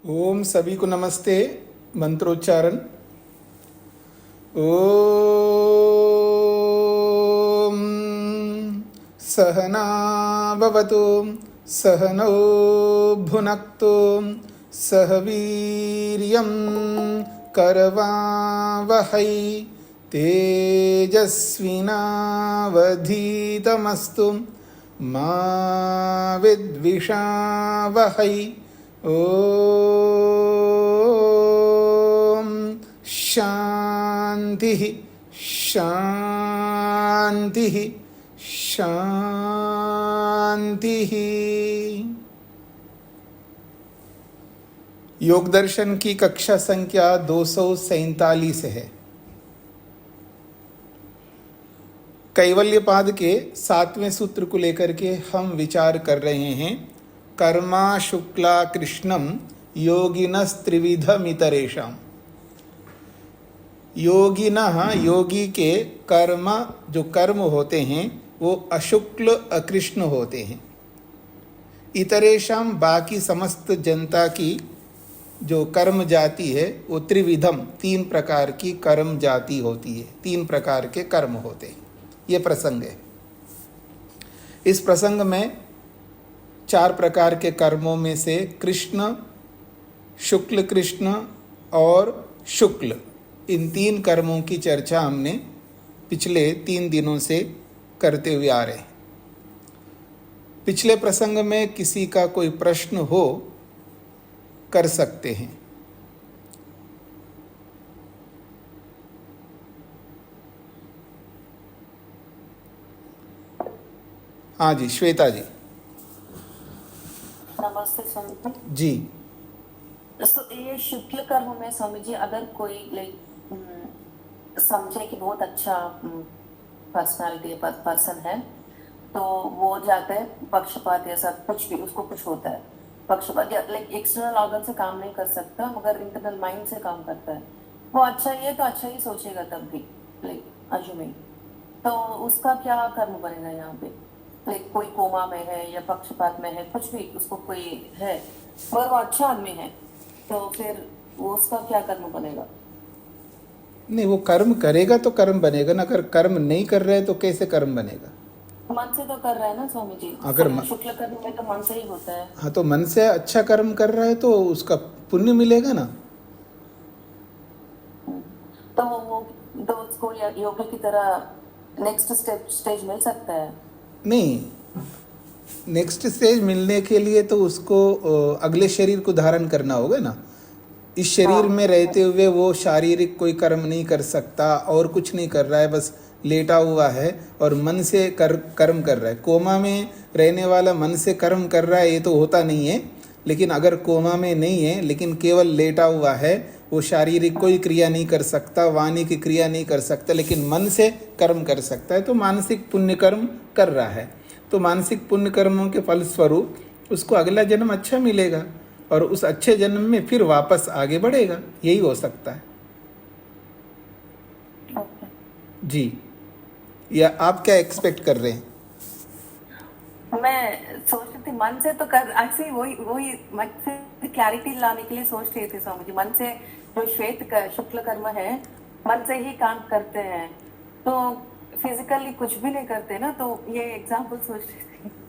ओम सभी को नमस्ते। मंत्रोच्चारण। ओम सहना भवतु सहनौ भुनक्तु सह वीर्यं करवावहै तेजस्विनावधीतमस्तु मा विद्विषावहै। ओम शांति शांति शांति। योग दर्शन की कक्षा संख्या 247 है। कैवल्यपाद के 7वें सूत्र को लेकर के हम विचार कर रहे हैं। कर्मा शुक्ला कृष्णम योगिनस्त्रिविधमितरेषाम। योगिनः योगी के कर्म जो कर्म होते हैं वो अशुक्ल अकृष्ण होते हैं। इतरेषाम बाकी समस्त जनता की जो कर्म जाति है वो त्रिविधम 3 प्रकार की कर्म जाति होती है। 3 प्रकार के कर्म होते हैं। ये प्रसंग है। इस प्रसंग में 4 प्रकार के कर्मों में से कृष्ण, शुक्ल कृष्ण और शुक्ल, इन 3 कर्मों की चर्चा हमने पिछले 3 दिनों से करते हुए आ रहे हैं। पिछले प्रसंग में किसी का कोई प्रश्न हो कर सकते हैं। हाँ जी, श्वेता जी। नमस्ते स्वामी जी। ये शुक्ल कर्म में स्वामी जी अगर कोई समझे कि बहुत अच्छा पर्सनालिटी पर्सन है तो वो जाते हैं पक्षपात या सब कुछ भी उसको कुछ होता है पक्षपात या एक्सटर्नल ऑर्गन से काम नहीं कर सकता मगर इंटरनल माइंड से काम करता है। वो अच्छा ही है तो अच्छा ही सोचेगा तब भी अज्यूमिंग तो उसका क्या कर्म बनेगा यहाँ पे। कोई कोमा में है या पक्षपात में है कुछ भी उसको कोई है और वो अच्छा आदमी है तो फिर वो उसका क्या कर्म बनेगा। नहीं, वो कर्म करेगा तो कर्म बनेगा ना। अगर कर्म नहीं कर रहे तो कैसे कर्म बनेगा। मन से तो कर रहा है ना स्वामी जी। अगर शुक्ल कर्म में तो मन से ही होता है। हाँ, तो मन से अच्छा कर्म कर रहा है तो उसका पुण्य मिलेगा ना। तो वो तो उसको योगी की तरह नेक्स्ट स्टेज मिल सकता है। नहीं, नेक्स्ट स्टेज मिलने के लिए तो उसको अगले शरीर को धारण करना होगा ना। इस शरीर में रहते हुए वो शारीरिक कोई कर्म नहीं कर सकता और कुछ नहीं कर रहा है, बस लेटा हुआ है और मन से कर्म कर रहा है। कोमा में रहने वाला मन से कर्म कर रहा है ये तो होता नहीं है। लेकिन अगर कोमा में नहीं है लेकिन केवल लेटा हुआ है, वो शारीरिक कोई क्रिया नहीं कर सकता, वाणी की क्रिया नहीं कर सकता, लेकिन मन से कर्म कर सकता है, तो मानसिक पुण्य कर्म कर रहा है। तो मानसिक पुण्य कर्मों के फलस्वरूप उसको अगला जन्म अच्छा मिलेगा और उस अच्छे जन्म में फिर वापस आगे बढ़ेगा। यही हो सकता है जी। या आप क्या एक्सपेक्ट कर रहे हैं। मैं सोच रही थी मन से तो कर ऐसे वही मन से क्लैरिटी लाने के लिए सोच रही थी स्वामी जी। मन से जो शुक्ल कर्म है मन से ही काम करते हैं तो फिजिकली कुछ भी नहीं करते ना। तो ये एग्जाम्पल सोच रही थी।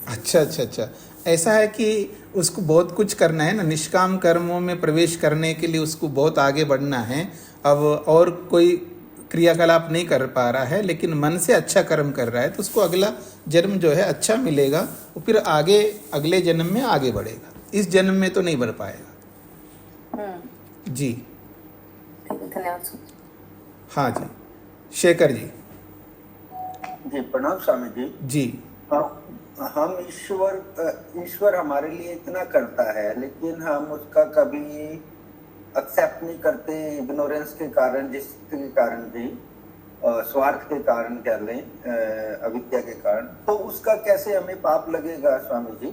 अच्छा। ऐसा है कि उसको बहुत कुछ करना है ना। निष्काम कर्मों में प्रवेश करने के लिए उसको बहुत आगे बढ़ना है। अब और कोई क्रियाकलाप नहीं कर पा रहा है लेकिन मन से अच्छा कर्म कर रहा है तो उसको अगला जन्म जो है अच्छा मिलेगा। वो फिर आगे अगले जन्म में आगे बढ़ेगा। इस जन्म में तो नहीं बढ़ पाएगा जी। धन्यवाद। हाँ जी, शेखर जी। जी प्रणाम स्वामी जी। जी। हम ईश्वर हमारे लिए इतना करता है लेकिन हम उसका कभी एक्सेप्ट नहीं करते। इग्नोरेंस के कारण, जिसके कारण भी स्वार्थ के कारण कह लें, अविद्या के कारण, तो उसका कैसे हमें पाप लगेगा स्वामी जी।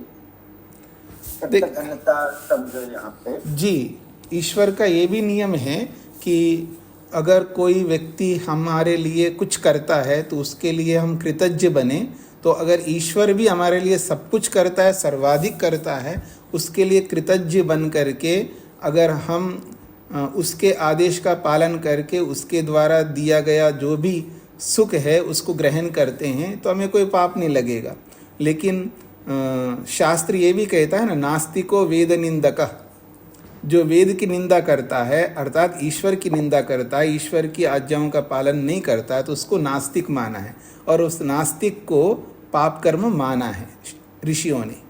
कृतज्ञता समझो यहाँ पे जी। ईश्वर का ये भी नियम है कि अगर कोई व्यक्ति हमारे लिए कुछ करता है तो उसके लिए हम कृतज्ञ बने। तो अगर ईश्वर भी हमारे लिए सब कुछ करता है, सर्वाधिक करता है, उसके लिए कृतज्ञ बन करके अगर हम उसके आदेश का पालन करके उसके द्वारा दिया गया जो भी सुख है उसको ग्रहण करते हैं तो हमें कोई पाप नहीं लगेगा। लेकिन शास्त्र ये भी कहता है ना, नास्तिको वेद निंदक, जो वेद की निंदा करता है अर्थात ईश्वर की निंदा करता है, ईश्वर की आज्ञाओं का पालन नहीं करता है, तो उसको नास्तिक माना है और उस नास्तिक को पाप कर्म माना है ऋषियों ने।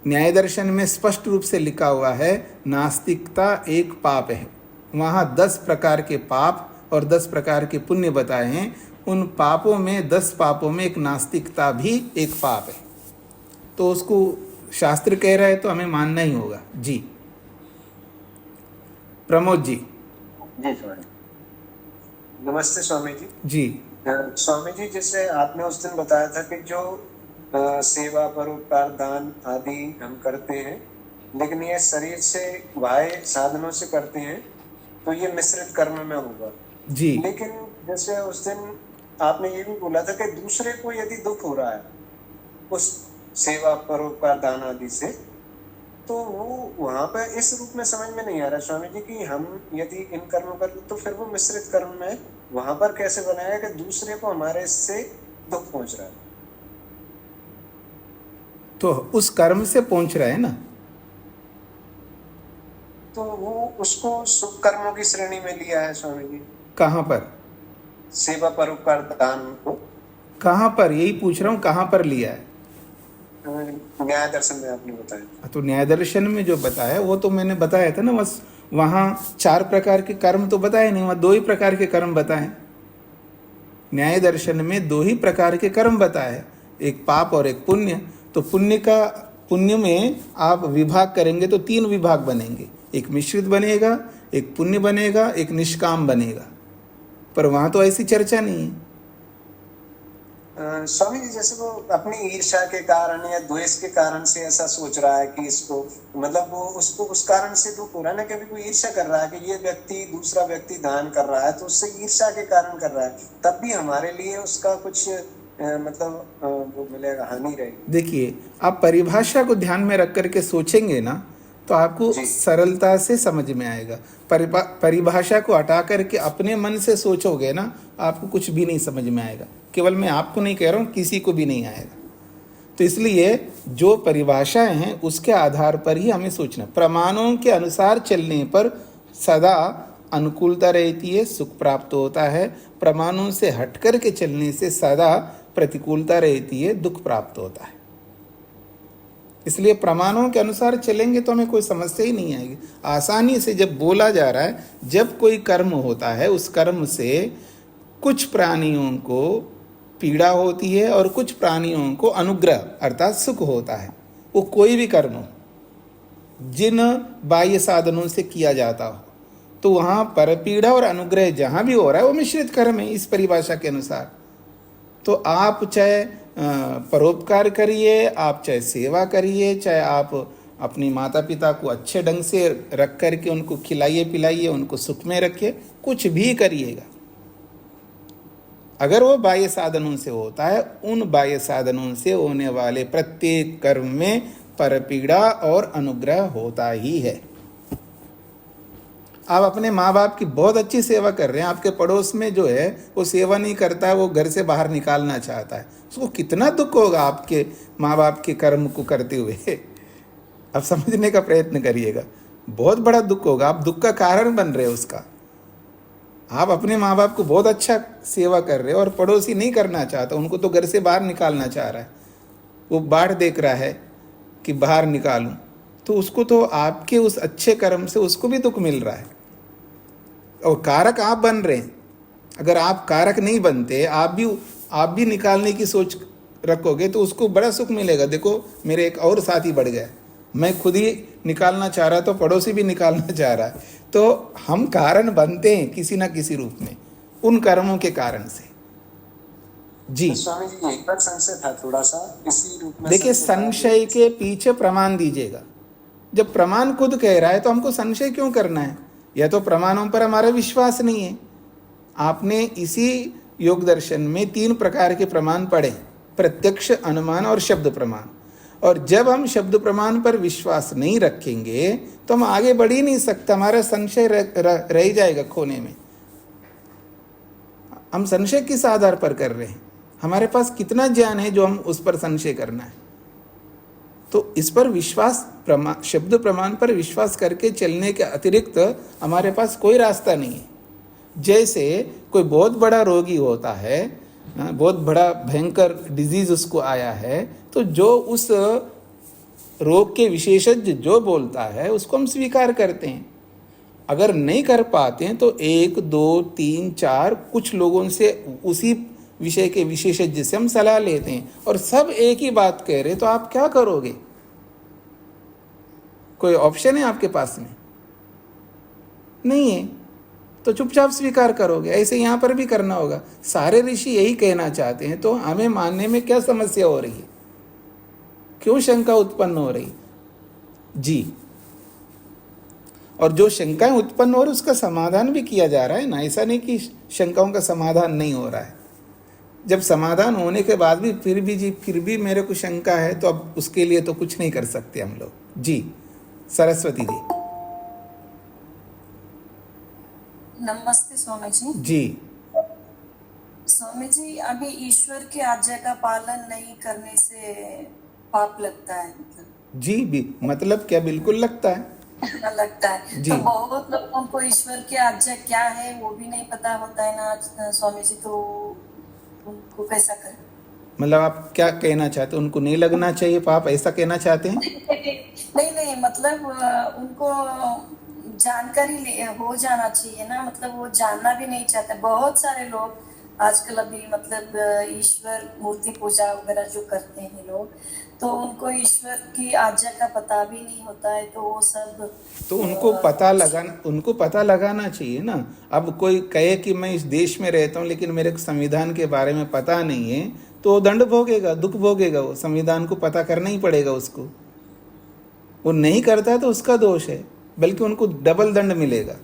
न्याय दर्शन में स्पष्ट रूप से लिखा हुआ है नास्तिकता एक पाप है। वहाँ 10 प्रकार के पाप और 10 प्रकार के पुण्य बताए हैं। उन पापों में 10 पापों में एक नास्तिकता भी एक पाप है। तो उसको शास्त्र कह रहा है तो हमें मानना ही होगा। जी प्रमोद जी। जी स्वामी। नमस्ते स्वामी जी। जी स्वामी जी, जैसे आपने उस दिन बताया था कि जो सेवा परोपकार दान आदि हम करते हैं, लेकिन ये शरीर से बाह्य साधनों से करते हैं तो ये मिश्रित कर्म में होगा। जी। लेकिन जैसे उस दिन आपने ये भी बोला था कि दूसरे को यदि दुख हो रहा है उस सेवा परोपकार दान आदि से, तो वो वहां पर इस रूप में समझ में नहीं आ रहा स्वामी जी कि हम यदि इन कर्म कर तो फिर वो मिश्रित कर्म में वहां पर कैसे बनाया कि दूसरे को हमारे इससे दुख पहुंच रहा है। तो उस कर्म से पहुंच रहा है ना, तो वो उसको शुभ कर्मों की श्रेणी में लिया है स्वामी जी। कहाँ पर? सेवा परोपकार दान को कहाँ पर, यही पूछ रहा हूँ, कहाँ पर लिया है? न्याय दर्शन में आपने बताया। तो न्याय दर्शन में जो बताया वो तो मैंने बताया था ना, बस वहाँ 4 प्रकार के कर्म तो बताए नहीं, वहाँ 2 ही प्रकार के कर्म बताए। न्याय दर्शन में 2 ही प्रकार के कर्म बताए, एक पाप और एक पुण्य। तो पुण्य में आप विभाग करेंगे तो 3 विभाग बनेंगे, एक मिश्रित बनेगा, एक पुण्य बनेगा, एक निष्काम बनेगा। पर वहाँ तो ऐसी चर्चा नहीं है। स्वामी जी, जैसे वो अपनी ईर्ष्या के कारण या द्वेष के कारण से ऐसा सोच रहा है कि इसको, मतलब वो उसको उस कारण से दुख हो रहा है ना, कभी कोई ईर्ष्या कर रहा है कि ये व्यक्ति दूसरा व्यक्ति दान कर रहा है तो उससे ईर्ष्या के कारण कर रहा है, तब भी हमारे लिए उसका कुछ मतलब वो मिलेगा, हानि रहेगी। देखिए, आप परिभाषा को ध्यान में रख करके सोचेंगे ना तो आपको सरलता से समझ में आएगा। परिभाषा को हटा करके अपने मन से सोचोगे ना, आपको कुछ भी नहीं समझ में आएगा। केवल मैं आपको नहीं कह रहा हूँ, किसी को भी नहीं आएगा। तो इसलिए जो परिभाषाएं हैं उसके आधार पर ही हमें सोचना। प्रमाणों के अनुसार चलने पर सदा अनुकूलता रहती है, सुख प्राप्त होता है। प्रमाणों से हट कर के चलने से सदा प्रतिकूलता रहती है, दुख प्राप्त होता है। इसलिए प्रमाणों के अनुसार चलेंगे तो हमें कोई समस्या ही नहीं आएगी। आसानी से जब बोला जा रहा है, जब कोई कर्म होता है उस कर्म से कुछ प्राणियों को पीड़ा होती है और कुछ प्राणियों को अनुग्रह अर्थात सुख होता है। वो कोई भी कर्म हो, जिन बाह्य साधनों से किया जाता हो, तो वहाँ परपीड़ा और अनुग्रह जहाँ भी हो रहा है वो मिश्रित कर्म है इस परिभाषा के अनुसार। तो आप चाहे परोपकार करिए, आप चाहे सेवा करिए, चाहे आप अपनी माता पिता को अच्छे ढंग से रख करके उनको खिलाइए पिलाइए, उनको सुख में रखिए, कुछ भी करिएगा, अगर वो बाह्य साधनों से होता है, उन बाह्य साधनों से होने वाले प्रत्येक कर्म में परपीड़ा और अनुग्रह होता ही है। आप अपने माँ बाप की बहुत अच्छी सेवा कर रहे हैं, आपके पड़ोस में जो है वो सेवा नहीं करता है, वो घर से बाहर निकालना चाहता है, उसको कितना दुख होगा आपके माँ बाप के कर्म को करते हुए। अब समझने का प्रयत्न करिएगा, बहुत बड़ा दुख होगा। आप दुख का कारण बन रहे हो उसका। आप अपने माँ बाप को बहुत अच्छा सेवा कर रहे हो और पड़ोसी नहीं करना चाहता, उनको तो घर से बाहर निकालना चाह रहा है, वो बाट देख रहा है कि बाहर निकालूं, तो उसको तो आपके उस अच्छे कर्म से उसको भी दुख मिल रहा है। और कारक आप बन रहे हैं। अगर आप कारक नहीं बनते, आप भी निकालने की सोच रखोगे तो उसको बड़ा सुख मिलेगा। देखो, मेरे एक और साथी बढ़ गया, मैं खुद ही निकालना चाह रहा तो पड़ोसी भी निकालना चाह रहा है। तो हम कारण बनते हैं किसी ना किसी रूप में उन कर्मों के कारण से। जी स्वामी जी, एक बार संशय था थोड़ा सा इसी रूप में। देखिए, संशय के पीछे प्रमाण दीजिएगा। जब प्रमाण खुद कह रहा है तो हमको संशय क्यों करना है? या तो प्रमाणों पर हमारा विश्वास नहीं है। आपने इसी योग दर्शन में 3 प्रकार के प्रमाण पढ़े, प्रत्यक्ष, अनुमान और शब्द प्रमाण। और जब हम शब्द प्रमाण पर विश्वास नहीं रखेंगे तो हम आगे बढ़ ही नहीं सकते, हमारा संशय रह ही जाएगा खोने में। हम संशय किस आधार पर कर रहे हैं? हमारे पास कितना ज्ञान है जो हम उस पर संशय करना है? तो इस पर विश्वास, शब्द प्रमाण पर विश्वास करके चलने के अतिरिक्त हमारे पास कोई रास्ता नहीं है। जैसे कोई बहुत बड़ा रोगी होता है, बहुत बड़ा भयंकर डिजीज उसको आया है, तो जो उस रोग के विशेषज्ञ जो बोलता है उसको हम स्वीकार करते हैं। अगर नहीं कर पाते हैं तो 1, 2, 3, 4 कुछ लोगों से उसी विषय के विशेषज्ञ से हम सलाह लेते हैं, और सब एक ही बात कह रहे, तो आप क्या करोगे? कोई ऑप्शन है आपके पास में? नहीं है, तो चुपचाप स्वीकार करोगे। ऐसे यहाँ पर भी करना होगा। सारे ऋषि यही कहना चाहते हैं, तो हमें मानने में क्या समस्या हो रही है? क्यों शंका उत्पन्न हो रही? जी, और जो शंकाएं उत्पन्न हो रही उसका समाधान भी किया जा रहा है ना। ऐसा नहीं कि शंकाओं का समाधान नहीं हो रहा है। जब समाधान होने के बाद भी फिर भी मेरे को शंका है, तो अब उसके लिए तो कुछ नहीं कर सकते हम लोग। जी, सरस्वती जी। नमस्ते स्वामी जी। जी, स्वामी जी, अभी ईश्वर की आज्ञा का पालन नहीं करने से पाप लगता है? जी भी मतलब क्या? बिल्कुल लगता है। लगता है जी। तो बहुत लोगों को ईश्वर की आज्ञा क्या है वो भी नहीं पता होता है ना स्वामी जी, तो उनको कैसा करें? मतलब आप क्या कहना चाहते हैं? उनको नहीं लगना चाहिए पाप, ऐसा कहना चाहते हैं? नहीं, मतलब उनको जानकारी हो जाना चाहिए ना, मतलब वो जानना भी नहीं चाहते। बहुत सारे लोग आजकल अभी मतलब ईश्वर मूर्ति पूजा वगैरह जो करते हैं लोग, तो उनको ईश्वर की आज्ञा का पता भी नहीं होता है, तो वो सब तो उनको पता लगाना चाहिए ना। अब कोई कहे कि मैं इस देश में रहता हूँ लेकिन मेरे को संविधान के बारे में पता नहीं है, तो दंड भोगेगा, दुख भोगेगा। वो संविधान को पता करना ही पड़ेगा उसको। वो नहीं करता तो उसका दोष है, बल्कि उनको डबल दंड मिलेगा।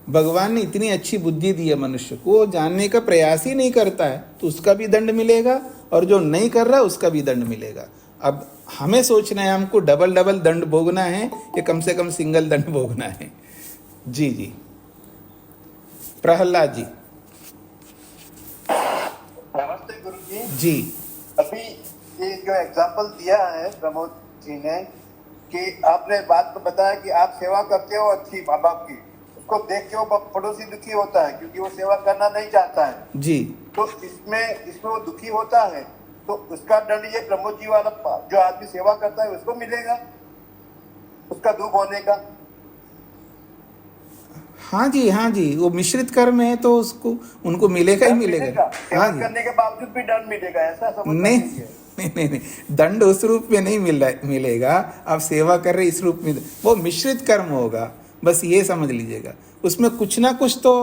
भगवान ने इतनी अच्छी बुद्धि दी है मनुष्य को, वो जानने का प्रयास ही नहीं करता है तो उसका भी दंड मिलेगा, और जो नहीं कर रहा उसका भी दंड मिलेगा। अब हमें सोचना है हमको डबल दंड भोगना है या कम से कम सिंगल दंड भोगना है। जी जी, प्रहलाद जी। नमस्ते गुरु जी। जी, अभी ये जो एग्जाम्पल दिया है प्रमोद जी ने, कि आपने बात को बताया कि आप सेवा करते हो अच्छी माँ बाप की, उसको देख के वो पड़ोसी दुखी होता है क्योंकि वो सेवा करना नहीं चाहता है। जी, तो इसमें वो दुखी होता है, तो उसका दंड ये प्रमोद जी वाला जो आदमी सेवा करता है उसको मिलेगा, उसका दुख होने का। हाँ जी, वो मिश्रित कर्म है तो उसको उनको मिलेगा ही मिलेगा। सेवा करने के बावजूद भी दंड मिलेगा, ऐसा समझ नहीं, दंड उस रूप में नहीं मिलेगा। आप सेवा कर रहे इस रूप में, वो मिश्रित कर्म होगा, बस ये समझ लीजिएगा। उसमें कुछ ना कुछ तो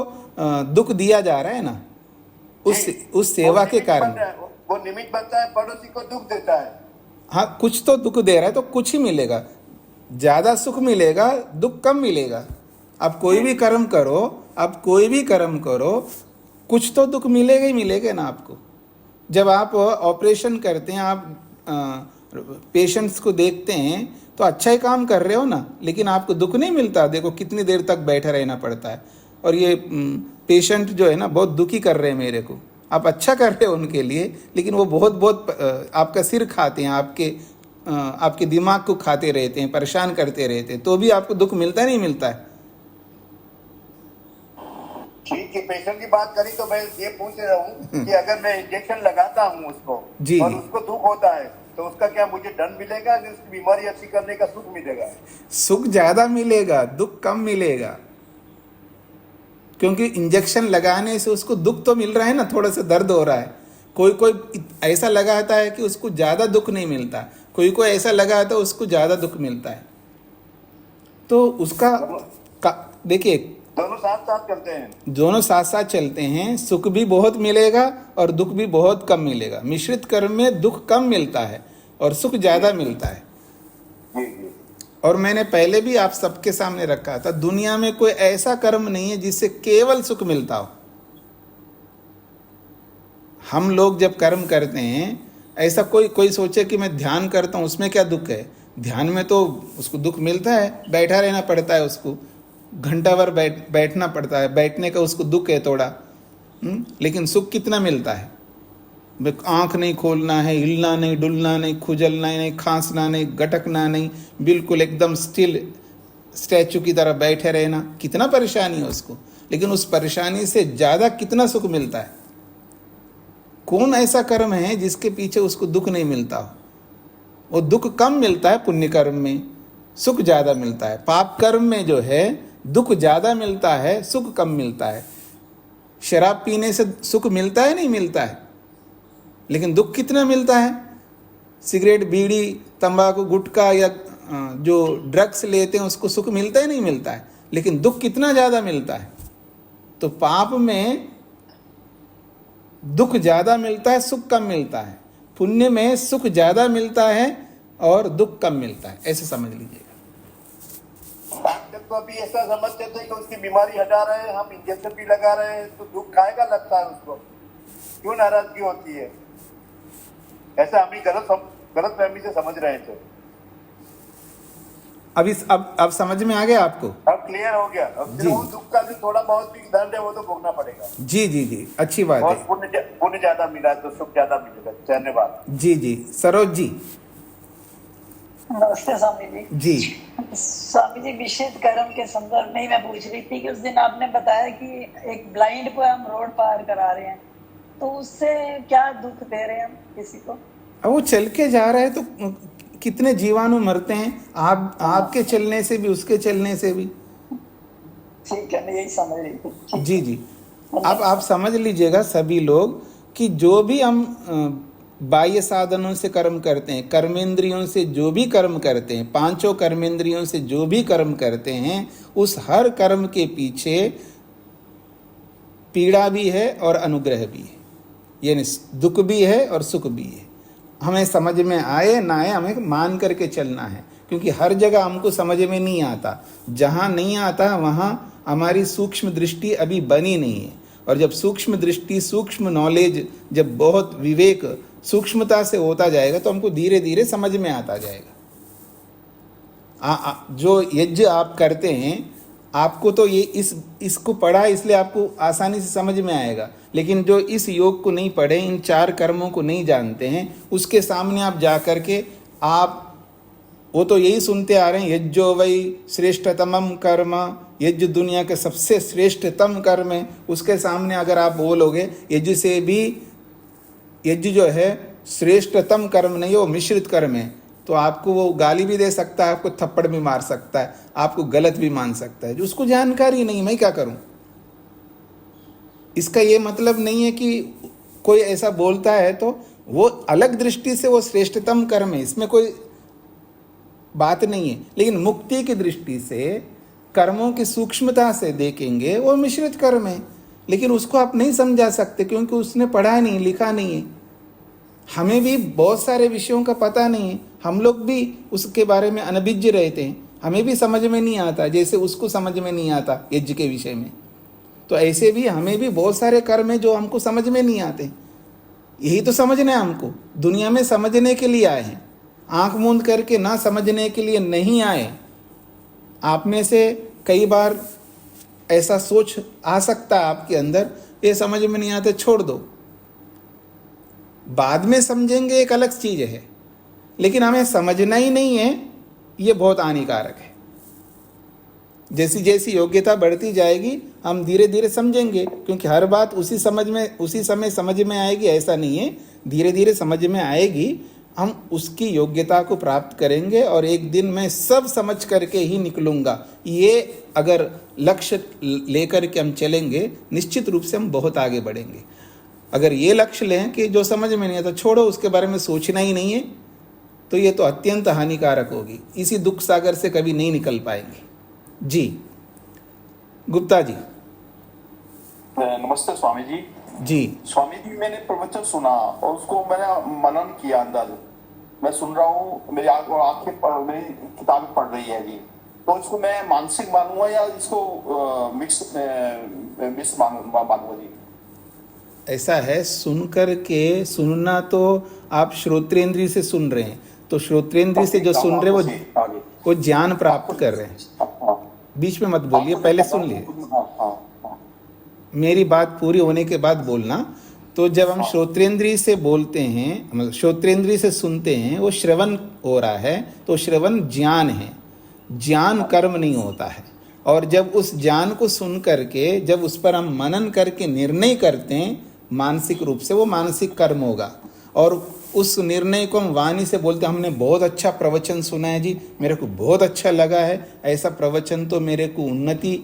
दुख दिया जा रहा है ना उस सेवा के कारण। वो निमित्त बनता है, पड़ोसी को दुख देता है। हाँ, कुछ तो दुख दे रहा है तो कुछ ही मिलेगा। ज्यादा सुख मिलेगा, दुख कम मिलेगा। आप कोई भी कर्म करो, कुछ तो दुख मिलेगा ही मिलेगा ना आपको। जब आप ऑपरेशन करते हैं, आप पेशेंट्स को देखते हैं तो अच्छा ही काम कर रहे हो ना, लेकिन आपको दुख नहीं मिलता। देखो कितनी देर तक बैठा रहना पड़ता है, और ये पेशेंट जो है ना बहुत दुखी कर रहे हैं मेरे को। आप अच्छा कर रहे हो उनके लिए, लेकिन वो बहुत आपका सिर खाते हैं, आपके दिमाग को खाते रहते हैं, परेशान करते रहते हैं, तो भी आपको दुख मिलता नहीं मिलता है? ठीक है, पेशेंट की बात करी तो मैं ये पूछ रहा हूँ कि अगर मैं इंजेक्शन लगाता हूँ उसको जी, और उसको दुख होता है, तो उसका क्या मुझे दंड मिलेगा कि उसकी बीमारी अच्छी करने का सुख मिलेगा? सुख ज्यादा मिलेगा, दुख कम मिलेगा। क्योंकि इंजेक्शन लगाने से उसको दुख तो मिल रहा है ना, थोड़ा सा दर्द हो रहा है। कोई ऐसा लगाता है कि उसको ज्यादा दुख नहीं मिलता, कोई ऐसा लगाता है उसको ज्यादा दुख मिलता है। तो उसका देखिए, दोनों साथ साथ करते हैं, दोनों साथ साथ चलते हैं। सुख भी बहुत मिलेगा और दुख भी बहुत कम मिलेगा। मिश्रित कर्म में दुख कम मिलता है और सुख ज्यादा मिलता है। और मैंने पहले भी आप सबके सामने रखा था, दुनिया में कोई ऐसा कर्म नहीं है जिससे केवल सुख मिलता हो। हम लोग जब कर्म करते हैं, ऐसा कोई सोचे कि मैं ध्यान करता हूँ उसमें क्या दुख है? ध्यान में तो उसको दुख मिलता है, बैठा रहना पड़ता है, उसको घंटा भर बैठना पड़ता है, बैठने का उसको दुख है थोड़ा। लेकिन सुख कितना मिलता है? आंख नहीं खोलना है, हिलना नहीं, डुलना नहीं, खुजलना नहीं, खांसना नहीं, गटकना नहीं, बिल्कुल एकदम स्टिल स्टैचू की तरह बैठे रहना। कितना परेशानी है उसको, लेकिन उस परेशानी से ज़्यादा कितना सुख मिलता है। कौन ऐसा कर्म है जिसके पीछे उसको दुख नहीं मिलता हो? वो दुख कम मिलता है पुण्य कर्म में, सुख ज़्यादा मिलता है। पाप कर्म में जो है दुख ज़्यादा मिलता है, सुख कम मिलता है। शराब पीने से सुख मिलता है, नहीं मिलता है, लेकिन दुख कितना मिलता है? सिगरेट, बीड़ी, तंबाकू, गुटखा या जो ड्रग्स लेते हैं उसको सुख मिलता है, नहीं मिलता है, लेकिन दुख कितना ज़्यादा मिलता है। तो पाप में दुख ज़्यादा मिलता है, सुख कम मिलता है। पुण्य में सुख ज़्यादा मिलता है और दुख कम मिलता है, ऐसे समझ लीजिएगा। डॉक्टर तो अभी ऐसा समझते थे कि उसकी बीमारी हटा रहे हैं, हम इंजेक्शन भी लगा रहे हैं, तो दुख खाएगा लगता है उसको, क्यों नाराजगी होती है? ऐसा हम ही गलत फहमी से समझ रहे थे। अब समझ में आ गया आपको? अब क्लियर हो गया। अब जी। वो दुख का जो थोड़ा बहुत भी दर्द है वो तो भोगना पड़ेगा। जी जी जी, अच्छी बात और है। पुण्य ज्यादा मिला तो सुख ज्यादा मिलेगा। धन्यवाद। जी जी, सरोज जी। नमस्ते स्वामी जी। जी स्वामी जी, विशेष कर्म के संदर्भ में ही मैं पूछ रही थी कि उस दिन आपने बताया कि एक ब्लाइंड को हम रोड पार करा रहे हैं, तो उससे क्या दुख दे रहे हैं हम किसी को? अब वो चल के जा रहा है तो कितने जीवाणु मरते हैं, आपके चलने से भी, उसके चलने से भी। ठीक है, मैं यही समझ रही थी। जी जी, अब आप समझ लीजिएगा सभी लोग कि जो भी हम बाह्य साधनों से कर्म करते हैं, कर्मेंद्रियों से जो भी कर्म करते हैं, पांचों कर्मेंद्रियों से जो भी कर्म करते हैं, उस हर कर्म के पीछे पीड़ा भी है और अनुग्रह भी है, यानी दुख भी है और सुख भी है। हमें समझ में आए ना आए, हमें मान करके चलना है, क्योंकि हर जगह हमको समझ में नहीं आता। जहाँ नहीं आता वहाँ हमारी सूक्ष्म दृष्टि अभी बनी नहीं है, और जब सूक्ष्म दृष्टि, सूक्ष्म नॉलेज, जब बहुत विवेक सूक्ष्मता से होता जाएगा तो हमको धीरे धीरे समझ में आता जाएगा। जो यज्ञ आप करते हैं, आपको तो ये इसको पढ़ा इसलिए आपको आसानी से समझ में आएगा, लेकिन जो इस योग को नहीं पढ़े, इन चार कर्मों को नहीं जानते हैं, उसके सामने आप जा कर के वो तो यही सुनते आ रहे हैं, यज्ञो वै श्रेष्ठतमम कर्म, यज्ञ दुनिया के सबसे श्रेष्ठतम कर्म है। उसके सामने अगर आप बोलोगे यज्ञ से भी, यज्ञ जो है श्रेष्ठतम कर्म नहीं है, वो मिश्रित कर्म है, तो आपको वो गाली भी दे सकता है, आपको थप्पड़ भी मार सकता है, आपको गलत भी मान सकता है। जो उसको जानकारी नहीं, मैं क्या करूं? इसका ये मतलब नहीं है कि कोई ऐसा बोलता है तो वो अलग दृष्टि से वो श्रेष्ठतम कर्म है, इसमें कोई बात नहीं है। लेकिन मुक्ति की दृष्टि से, कर्मों की सूक्ष्मता से देखेंगे वो मिश्रित कर्म है, लेकिन उसको आप नहीं समझा सकते क्योंकि उसने पढ़ा नहीं, लिखा नहीं है। हमें भी बहुत सारे विषयों का पता नहीं है, हम लोग भी उसके बारे में अनभिज्ञ रहते हैं, हमें भी समझ में नहीं आता जैसे उसको समझ में नहीं आता यज्ञ के विषय में। तो ऐसे भी हमें भी बहुत सारे कर्म है जो हमको समझ में नहीं आते। यही तो समझना है हमको, दुनिया में समझने के लिए आए हैं, आंख मूंद करके ना समझने के लिए नहीं आए। आप में से कई बार ऐसा सोच आ सकता है आपके अंदर, ये समझ में नहीं आते, छोड़ दो, बाद में समझेंगे, एक अलग चीज है, लेकिन हमें समझना ही नहीं है, ये बहुत हानिकारक है। जैसी जैसी योग्यता बढ़ती जाएगी हम धीरे धीरे समझेंगे, क्योंकि हर बात उसी समय समझ में आएगी ऐसा नहीं है, धीरे धीरे समझ में आएगी, हम उसकी योग्यता को प्राप्त करेंगे और एक दिन मैं सब समझ करके ही निकलूंगा। ये अगर लक्ष्य लेकर के हम चलेंगे, निश्चित रूप से हम बहुत आगे बढ़ेंगे। अगर ये लक्ष्य लें कि जो समझ में नहीं आता छोड़ो, उसके बारे में सोचना ही नहीं है, तो ये तो अत्यंत हानिकारक होगी, इसी दुख सागर से कभी नहीं निकल पाएंगे। जी गुप्ता जी। नमस्ते स्वामी जी। जी स्वामी जी, मैंने प्रवचन सुना और उसको मैंने मनन किया अंदर, मैं सुन रहा हूँ, मेरी आंखें मेरी किताबें पढ़ रही है जी, तो इसको मैं मानसिक मानूंगा या इसको मिक्स मानूंगा जी? ऐसा है, सुन कर के, सुनना तो आप श्रोत्रेंद्रिय से सुन रहे हैं, तो श्रोत्रेंद्रिय से जो सुन रहे आगे वो ज्ञान प्राप्त कर रहे हैं। हाँ, बीच में मत बोलिए, पहले सुन लिए। हाँ, मेरी बात पूरी होने के बाद बोलना। तो जब हम श्रोत्रेंद्रिय से बोलते हैं, मतलब श्रोत्रेंद्रिय से सुनते हैं, वो श्रवण हो रहा है, तो श्रवण ज्ञान है, ज्ञान कर्म नहीं होता है। और जब उस ज्ञान को सुन करके जब उस पर हम मनन करके निर्णय करते हैं मानसिक रूप से, वो मानसिक कर्म होगा। और उस निर्णय को हम वाणी से बोलते हैं, हमने बहुत अच्छा प्रवचन सुना है जी, मेरे को बहुत अच्छा लगा है, ऐसा प्रवचन तो मेरे को उन्नति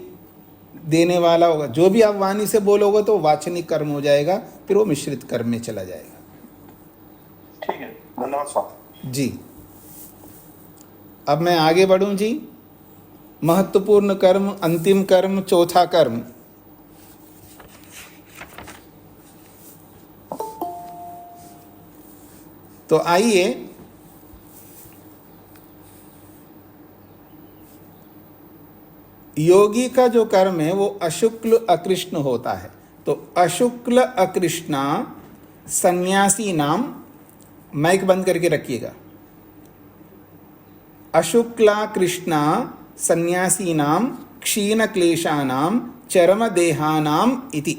देने वाला होगा। जो भी आप वाणी से बोलोगे तो वाचनिक कर्म हो जाएगा, फिर वो मिश्रित कर्म में चला जाएगा। ठीक है, धन्यवाद स्वामी जी। अब मैं आगे बढ़ूं जी। महत्वपूर्ण कर्म, अंतिम कर्म, चौथा कर्म। तो आइए योगी का जो कर्म है वो अशुक्ल अकृष्ण होता है। तो अशुक्ल अकृष्णा सन्यासी नाम, माइक बंद करके रखिएगा, अशुक्ला कृष्णा सन्यासी नाम क्षीण क्लेशानाम चरम देहानाम इति।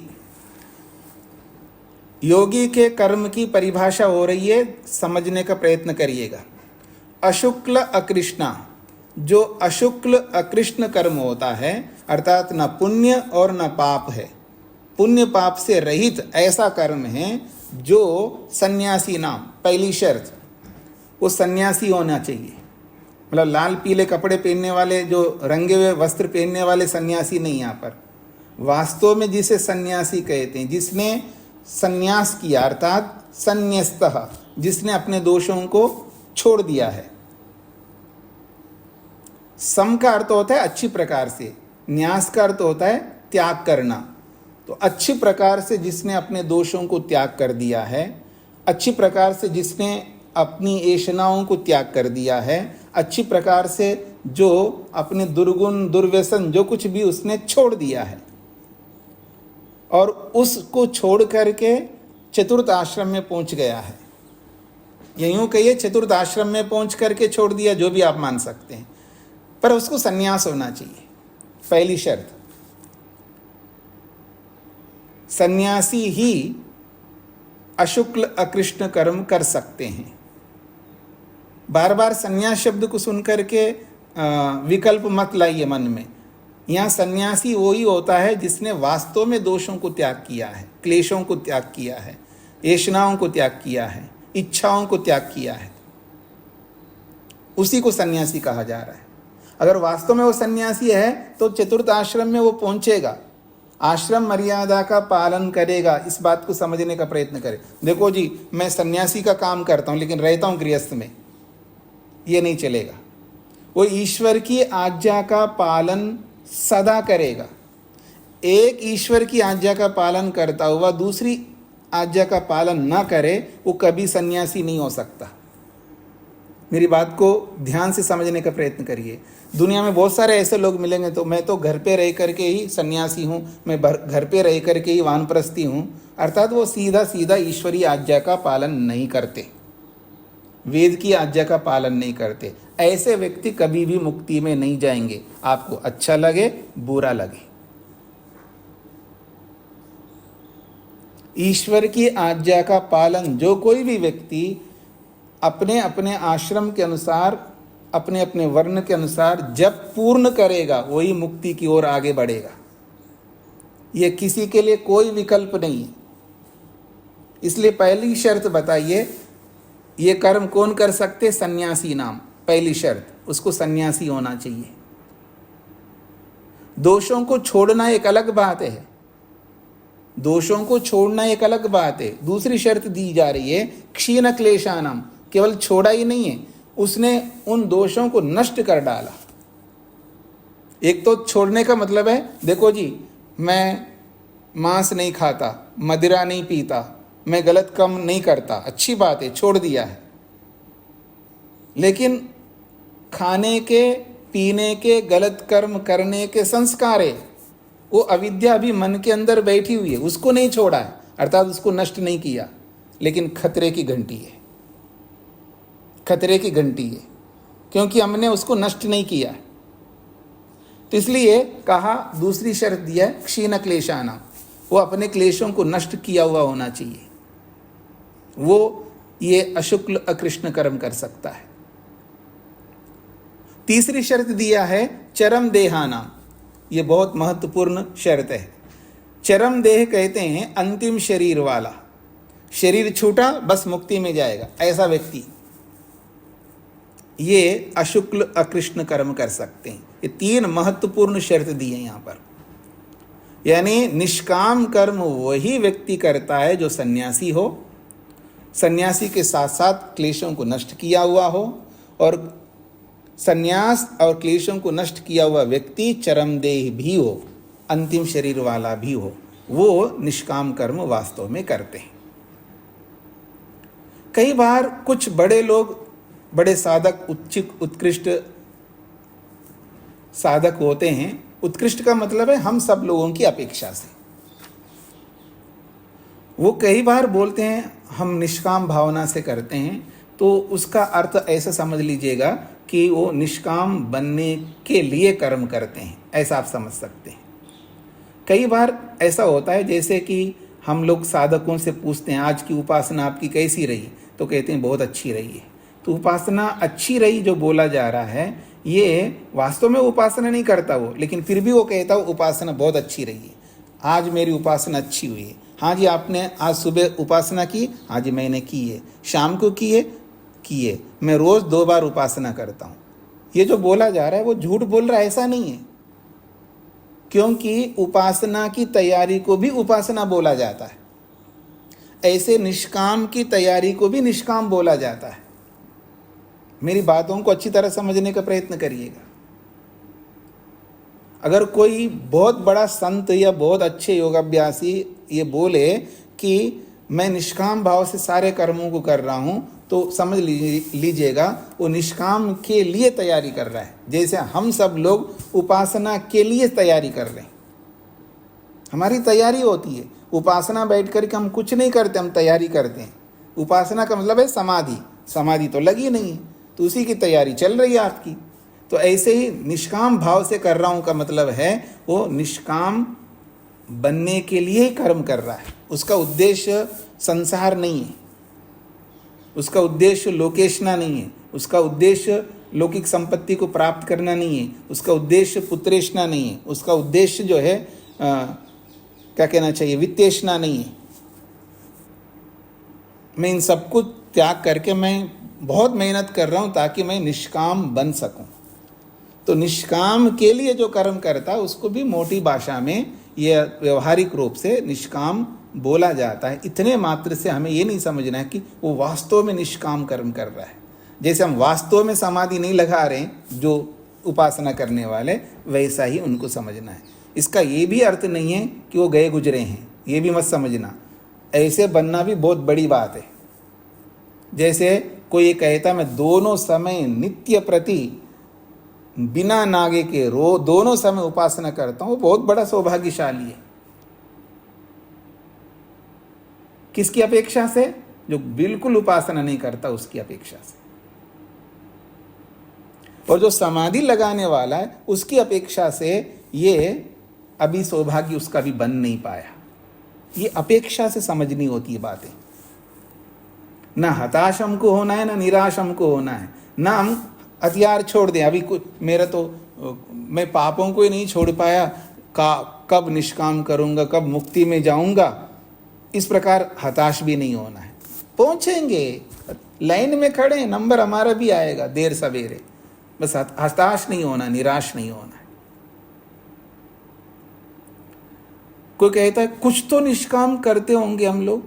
योगी के कर्म की परिभाषा हो रही है, समझने का प्रयत्न करिएगा। अशुक्ल अकृष्णा, जो अशुक्ल अकृष्ण कर्म होता है, अर्थात न पुण्य और न पाप है, पुण्य पाप से रहित ऐसा कर्म है जो सन्यासी नाम, पहली शर्त वो सन्यासी होना चाहिए। मतलब लाल पीले कपड़े पहनने वाले, जो रंगे हुए वस्त्र पहनने वाले सन्यासी नहीं। यहाँ पर वास्तव में जिसे सन्यासी कहते हैं, जिसने सन्यास किया, अर्थात संन्यस्तः, जिसने अपने दोषों को छोड़ दिया है। सम का अर्थ होता है अच्छी प्रकार से, न्यास का अर्थ होता है त्याग करना। तो अच्छी प्रकार से जिसने अपने दोषों को त्याग कर दिया है, अच्छी प्रकार से जिसने अपनी ऐशनाओं को त्याग कर दिया है, अच्छी प्रकार से जो अपने दुर्गुण दुर्व्यसन जो कुछ भी उसने छोड़ दिया है, और उसको छोड़ करके चतुर्थ आश्रम में पहुंच गया है, या यूं कहिए चतुर्थ आश्रम में पहुंच करके छोड़ दिया, जो भी आप मान सकते हैं, पर उसको संन्यास होना चाहिए। पहली शर्त, सन्यासी ही अशुक्ल अकृष्ण कर्म कर सकते हैं। बार बार संन्यास शब्द को सुन करके विकल्प मत लाइए मन में। यहाँ सन्यासी वही होता है जिसने वास्तव में दोषों को त्याग किया है, क्लेशों को त्याग किया है, ऐशनाओं को त्याग किया है, इच्छाओं को त्याग किया है, उसी को सन्यासी कहा जा रहा है। अगर वास्तव में वो सन्यासी है तो चतुर्थ आश्रम में वो पहुंचेगा, आश्रम मर्यादा का पालन करेगा। इस बात को समझने का प्रयत्न करें। देखो जी, मैं सन्यासी का काम करता हूं लेकिन रहता हूं गृहस्थ में, ये नहीं चलेगा। वो ईश्वर की आज्ञा का पालन सदा करेगा। एक ईश्वर की आज्ञा का पालन करता हुआ दूसरी आज्ञा का पालन न करे, वो कभी सन्यासी नहीं हो सकता। मेरी बात को ध्यान से समझने का प्रयत्न करिए। दुनिया में बहुत सारे ऐसे लोग मिलेंगे, तो मैं तो घर पे रह करके ही सन्यासी हूँ, मैं घर पे रह करके ही वानप्रस्थी हूँ, अर्थात वो सीधा सीधा ईश्वरीय आज्ञा का पालन नहीं करते, वेद की आज्ञा का पालन नहीं करते। ऐसे व्यक्ति कभी भी मुक्ति में नहीं जाएंगे, आपको अच्छा लगे बुरा लगे। ईश्वर की आज्ञा का पालन जो कोई भी व्यक्ति अपने अपने आश्रम के अनुसार, अपने अपने वर्ण के अनुसार जब पूर्ण करेगा, वही मुक्ति की ओर आगे बढ़ेगा। ये किसी के लिए कोई विकल्प नहीं है। इसलिए पहली शर्त बताइए, ये कर्म कौन कर सकते? सन्यासी नाम, पहली शर्त, उसको सन्यासी होना चाहिए। दोषों को छोड़ना एक अलग बात है, दोषों को छोड़ना एक अलग बात है। दूसरी शर्त दी जा रही है क्षीण क्लेशानाम, केवल छोड़ा ही नहीं है, उसने उन दोषों को नष्ट कर डाला। एक तो छोड़ने का मतलब है, देखो जी मैं मांस नहीं खाता, मदिरा नहीं पीता, मैं गलत काम नहीं करता, अच्छी बात है, छोड़ दिया है। लेकिन खाने के पीने के गलत कर्म करने के संस्कार है, वो अविद्या अभी मन के अंदर बैठी हुई है, उसको नहीं छोड़ा है, अर्थात उसको नष्ट नहीं किया, लेकिन खतरे की घंटी है। खतरे की घंटी है, क्योंकि हमने उसको नष्ट नहीं किया है। तो इसलिए कहा, दूसरी शर्त दिया है क्षीण क्लेशाना, वो अपने क्लेशों को नष्ट किया हुआ होना चाहिए, वो ये अशुक्ल अकृष्ण कर्म कर सकता है। तीसरी शर्त दिया है चरम देहानाम, ये बहुत महत्वपूर्ण शर्त है। चरम देह कहते हैं अंतिम शरीर वाला, शरीर छूटा बस मुक्ति में जाएगा, ऐसा व्यक्ति ये अशुक्ल अकृष्ण कर्म कर सकते हैं। ये 3 महत्वपूर्ण शर्त दी है यहाँ पर। यानी निष्काम कर्म वही व्यक्ति करता है जो सन्यासी हो, सन्यासी के साथ साथ क्लेशों को नष्ट किया हुआ हो, और सन्यास और क्लेशों को नष्ट किया हुआ व्यक्ति चरमदेह भी हो, अंतिम शरीर वाला भी हो, वो निष्काम कर्म वास्तव में करते हैं। कई बार कुछ बड़े लोग, बड़े साधक, उत्कृष्ट साधक होते हैं। उत्कृष्ट का मतलब है हम सब लोगों की अपेक्षा से। वो कई बार बोलते हैं हम निष्काम भावना से करते हैं, तो उसका अर्थ ऐसा समझ लीजिएगा कि वो निष्काम बनने के लिए कर्म करते हैं, ऐसा आप समझ सकते हैं। कई बार ऐसा होता है जैसे कि हम लोग साधकों से पूछते हैं आज की उपासना आपकी कैसी रही, तो कहते हैं बहुत अच्छी रही है। तो उपासना अच्छी रही जो बोला जा रहा है, ये वास्तव में उपासना नहीं करता वो, लेकिन फिर भी वो कहता है उपासना बहुत अच्छी रही है, आज मेरी उपासना अच्छी हुई है। हाँ जी, आपने आज सुबह उपासना की? हाँ जी मैंने की है। शाम को की है, मैं रोज़ 2 बार उपासना करता हूँ। ये जो बोला जा रहा है वो झूठ बोल रहा है, ऐसा नहीं है, क्योंकि उपासना की तैयारी को भी उपासना बोला जाता है, ऐसे निष्काम की तैयारी को भी निष्काम बोला जाता है। मेरी बातों को अच्छी तरह समझने का प्रयत्न करिएगा। अगर कोई बहुत बड़ा संत या बहुत अच्छे योगाभ्यासी ये बोले कि मैं निष्काम भाव से सारे कर्मों को कर रहा हूँ, तो समझ लीजिएगा वो निष्काम के लिए तैयारी कर रहा है, जैसे हम सब लोग उपासना के लिए तैयारी कर रहे हैं। हमारी तैयारी होती है, उपासना बैठ कर के हम कुछ नहीं करते, हम तैयारी करते हैं। उपासना का मतलब है समाधि, समाधि तो लगी नहीं है, तो उसी की तैयारी चल रही है आपकी। तो ऐसे ही निष्काम भाव से कर रहा हूँ का मतलब है वो निष्काम बनने के लिए ही कर्म कर रहा है। उसका उद्देश्य संसार नहीं है, उसका उद्देश्य लोकेशना नहीं है, उसका उद्देश्य लौकिक संपत्ति को प्राप्त करना नहीं है, उसका उद्देश्य पुत्रेशना नहीं है, उसका उद्देश्य जो है क्या कहना चाहिए, वित्तेशना नहीं है। मैं इन सब कुछ त्याग करके मैं बहुत मेहनत कर रहा हूँ ताकि मैं निष्काम बन सकूं। तो निष्काम के लिए जो कर्म करता है उसको भी मोटी भाषा में यह व्यवहारिक रूप से निष्काम बोला जाता है। इतने मात्र से हमें ये नहीं समझना है कि वो वास्तव में निष्काम कर्म कर रहा है। जैसे हम वास्तव में समाधि नहीं लगा रहे हैं जो उपासना करने वाले, वैसा ही उनको समझना है। इसका ये भी अर्थ नहीं है कि वो गए गुजरे हैं, ये भी मत समझना। ऐसे बनना भी बहुत बड़ी बात है। जैसे कोई ये कहता मैं दोनों समय नित्य प्रति बिना नागे के दोनों समय उपासना करता हूँ, वो बहुत बड़ा सौभाग्यशाली है। किसकी अपेक्षा से? जो बिल्कुल उपासना नहीं करता उसकी अपेक्षा से। और जो समाधि लगाने वाला है उसकी अपेक्षा से ये अभी सौभाग्य उसका भी बन नहीं पाया। ये अपेक्षा से समझनी होती है बातें। ना हताश हमको होना है, ना निराश हमको होना है, ना हम हथियार छोड़ दें। अभी कुछ मेरा तो मैं पापों को ही नहीं छोड़ पाया, कब निष्काम करूंगा, कब मुक्ति में जाऊंगा, इस प्रकार हताश भी नहीं होना है। पहुंचेंगे, लाइन में खड़े, नंबर हमारा भी आएगा देर सवेरे। बस हताश नहीं होना, निराश नहीं होना है। कोई कहता है कुछ तो निष्काम करते होंगे हम लोग,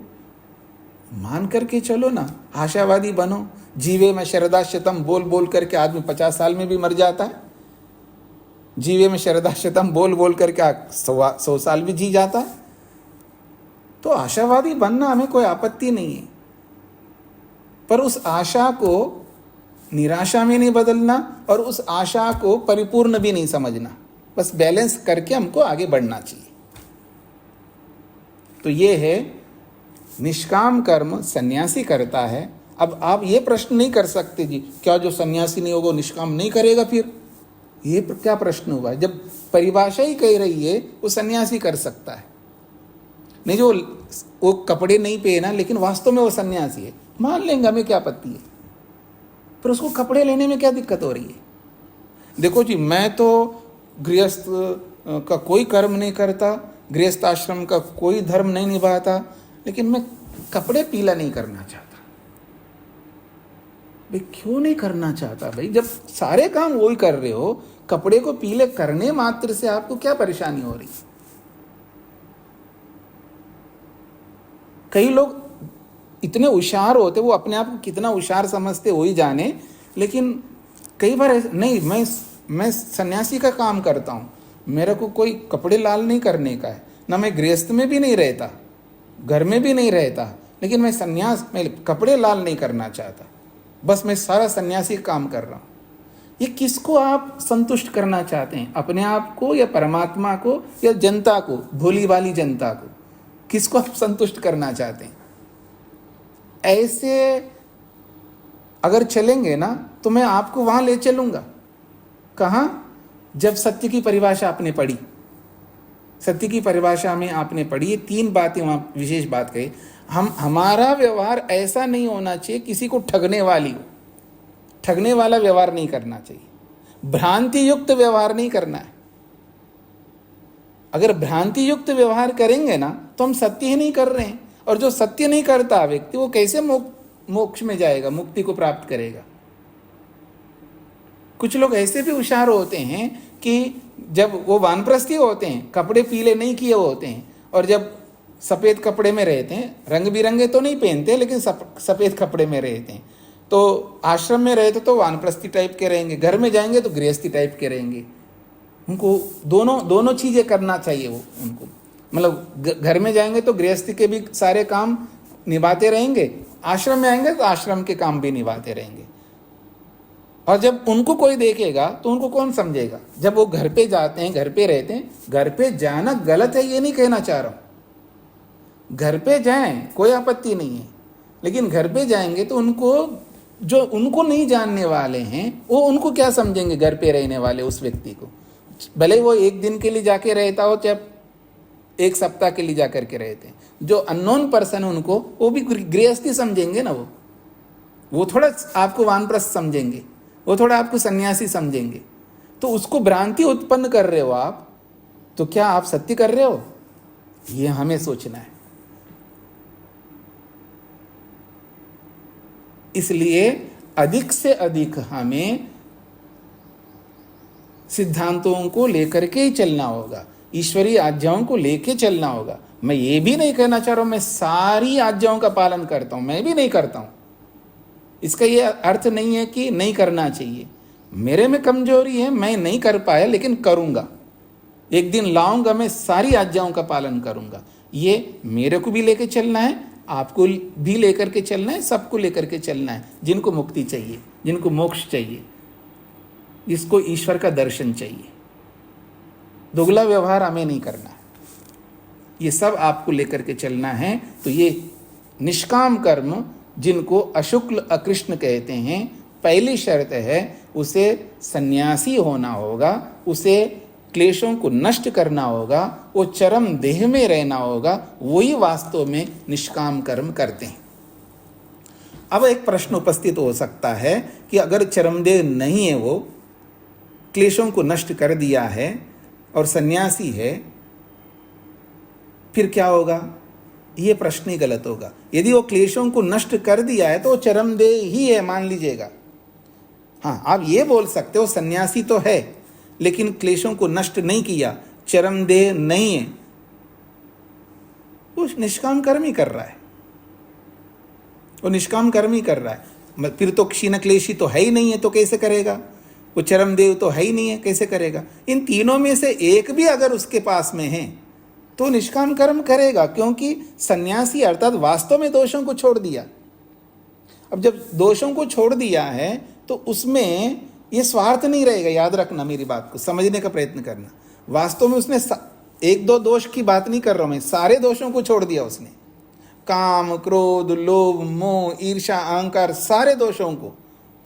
मान करके चलो ना, आशावादी बनो। जीवे में शरदा शतम बोल बोल करके आदमी 50 साल में भी मर जाता है। जीवे में शरदा शतम बोल बोल करके 100 साल भी जी जाता है। तो आशावादी बनना हमें कोई आपत्ति नहीं है, पर उस आशा को निराशा में नहीं बदलना और उस आशा को परिपूर्ण भी नहीं समझना। बस बैलेंस करके हमको आगे बढ़ना चाहिए। तो ये है निष्काम कर्म सन्यासी करता है, अब आप ये प्रश्न नहीं कर सकते जी, क्या जो सन्यासी नहीं होगा वो निष्काम नहीं करेगा? फिर ये क्या प्रश्न हुआ? जब परिभाषा ही कह रही है वो सन्यासी कर सकता है। नहीं, जो वो कपड़े नहीं पहना लेकिन वास्तव में वो सन्यासी है, मान लेंगे, हमें क्या आपत्ति है, पर उसको कपड़े लेने में क्या दिक्कत हो रही है? देखो जी, मैं तो गृहस्थ का कोई कर्म नहीं करता, गृहस्थ आश्रम का कोई धर्म नहीं निभाता, लेकिन मैं कपड़े पीला नहीं करना चाहता। भाई क्यों नहीं करना चाहता? भाई जब सारे काम वही कर रहे हो, कपड़े को पीले करने मात्र से आपको क्या परेशानी हो रही? कई लोग इतने होशियार होते, वो अपने आप को कितना होशियार समझते वही जाने, लेकिन कई बार नहीं, मैं सन्यासी का काम करता हूँ, मेरे को कोई कपड़े लाल नहीं करने का है, ना मैं गृहस्थ में भी नहीं रहता, घर में भी नहीं रहता, लेकिन मैं कपड़े लाल नहीं करना चाहता, बस मैं सारा सन्यासी का काम कर रहा हूँ। ये किसको आप संतुष्ट करना चाहते हैं? अपने आप को या परमात्मा को या जनता को, भोली भाली जनता को? किसको आप संतुष्ट करना चाहते हैं? ऐसे अगर चलेंगे ना तो मैं आपको वहां ले चलूंगा। कहाँ? जब सत्य की परिभाषा आपने पढ़ी, सत्य की परिभाषा में आपने पढ़ी, ये 3 बातें वहां विशेष बात कही। हमारा व्यवहार ऐसा नहीं होना चाहिए किसी को ठगने वाली हो, ठगने वाला व्यवहार नहीं करना चाहिए, भ्रांति युक्त व्यवहार नहीं करना है। अगर भ्रांति युक्त व्यवहार करेंगे ना तो हम सत्य ही नहीं कर रहे हैं, और जो सत्य नहीं करता व्यक्ति वो कैसे मोक्ष में जाएगा, मुक्ति को प्राप्त करेगा? कुछ लोग ऐसे भी होशियार होते हैं कि जब वो वानप्रस्थी होते हैं, कपड़े पीले नहीं किए होते हैं, और जब सफ़ेद कपड़े में रहते हैं, रंग बिरंगे तो नहीं पहनते लेकिन सफ़ेद कपड़े में रहते हैं, तो आश्रम में रहते तो वानप्रस्थी टाइप के रहेंगे, घर में जाएंगे तो गृहस्थी टाइप के रहेंगे। उनको दोनों चीज़ें करना चाहिए। वो उनको मतलब घर में जाएंगे तो गृहस्थी के भी सारे काम निभाते रहेंगे, आश्रम में आएंगे तो आश्रम के काम भी निभाते रहेंगे। और जब उनको कोई देखेगा तो उनको कौन समझेगा? जब वो घर पे जाते हैं, घर पे रहते हैं, घर पे जाना गलत है ये नहीं कहना चाह रहा हूँ, घर पे जाएं कोई आपत्ति नहीं है, लेकिन घर पे जाएंगे तो उनको, जो उनको नहीं जानने वाले हैं वो उनको क्या समझेंगे? घर पे रहने वाले उस व्यक्ति को, भले वो 1 दिन के लिए जाके रहता हो चाहे 1 सप्ताह के लिए जाकर के रहते हैं, जो अननोन पर्सन उनको वो भी गृहस्थी समझेंगे ना। वो थोड़ा आपको वानप्रस्थ समझेंगे, वो थोड़ा आपको सन्यासी समझेंगे। तो उसको भ्रांति उत्पन्न कर रहे हो आप, तो क्या आप सत्य कर रहे हो? ये हमें सोचना है। इसलिए अधिक से अधिक हमें सिद्धांतों को लेकर के ही चलना होगा, ईश्वरीय आज्ञाओं को लेके चलना होगा। मैं ये भी नहीं कहना चाह रहा हूं मैं सारी आज्ञाओं का पालन करता हूं, मैं भी नहीं करता हूं। इसका ये अर्थ नहीं है कि नहीं करना चाहिए। मेरे में कमजोरी है, मैं नहीं कर पाया, लेकिन करूंगा। एक दिन लाऊंगा, मैं सारी आज्ञाओं का पालन करूंगा। ये मेरे को भी लेके चलना है, आपको भी लेकर के चलना है, सबको लेकर के चलना है। जिनको मुक्ति चाहिए, जिनको मोक्ष चाहिए, जिसको ईश्वर का दर्शन चाहिए, दुगला व्यवहार हमें नहीं करना है। ये सब आपको लेकर के चलना है। तो ये निष्काम कर्म, जिनको अशुक्ल अकृष्ण कहते हैं, पहली शर्त है उसे सन्यासी होना होगा, उसे क्लेशों को नष्ट करना होगा, वो चरम देह में रहना होगा, वही वास्तव में निष्काम कर्म करते हैं। अब एक प्रश्न उपस्थित हो सकता है कि अगर चरमदेह नहीं है, वो क्लेशों को नष्ट कर दिया है और सन्यासी है, फिर क्या होगा? ये प्रश्न ही गलत होगा। यदि वो क्लेशों को नष्ट कर दिया है तो वो चरमदेह ही है, मान लीजिएगा। हाँ, आप ये बोल सकते हो सन्यासी तो है लेकिन क्लेशों को नष्ट नहीं किया, चरमदेह नहीं है, वो निष्काम कर्म ही कर रहा है, वो निष्काम कर्म ही कर रहा है। फिर तो क्षीण क्लेशी तो है ही नहीं है, तो कैसे करेगा? वो चरमदेव तो है ही नहीं है, कैसे करेगा? इन तीनों में से एक भी अगर उसके पास में है तो निष्काम कर्म करेगा, क्योंकि सन्यासी अर्थात वास्तव में दोषों को छोड़ दिया। अब जब दोषों को छोड़ दिया है तो उसमें ये स्वार्थ नहीं रहेगा। याद रखना, मेरी बात को समझने का प्रयत्न करना। वास्तव में उसने 1-2 दोष की बात नहीं कर रहा हूं मैं, सारे दोषों को छोड़ दिया उसने। काम, क्रोध, लोभ, मोह, ईर्ष्या, अहंकार, सारे दोषों को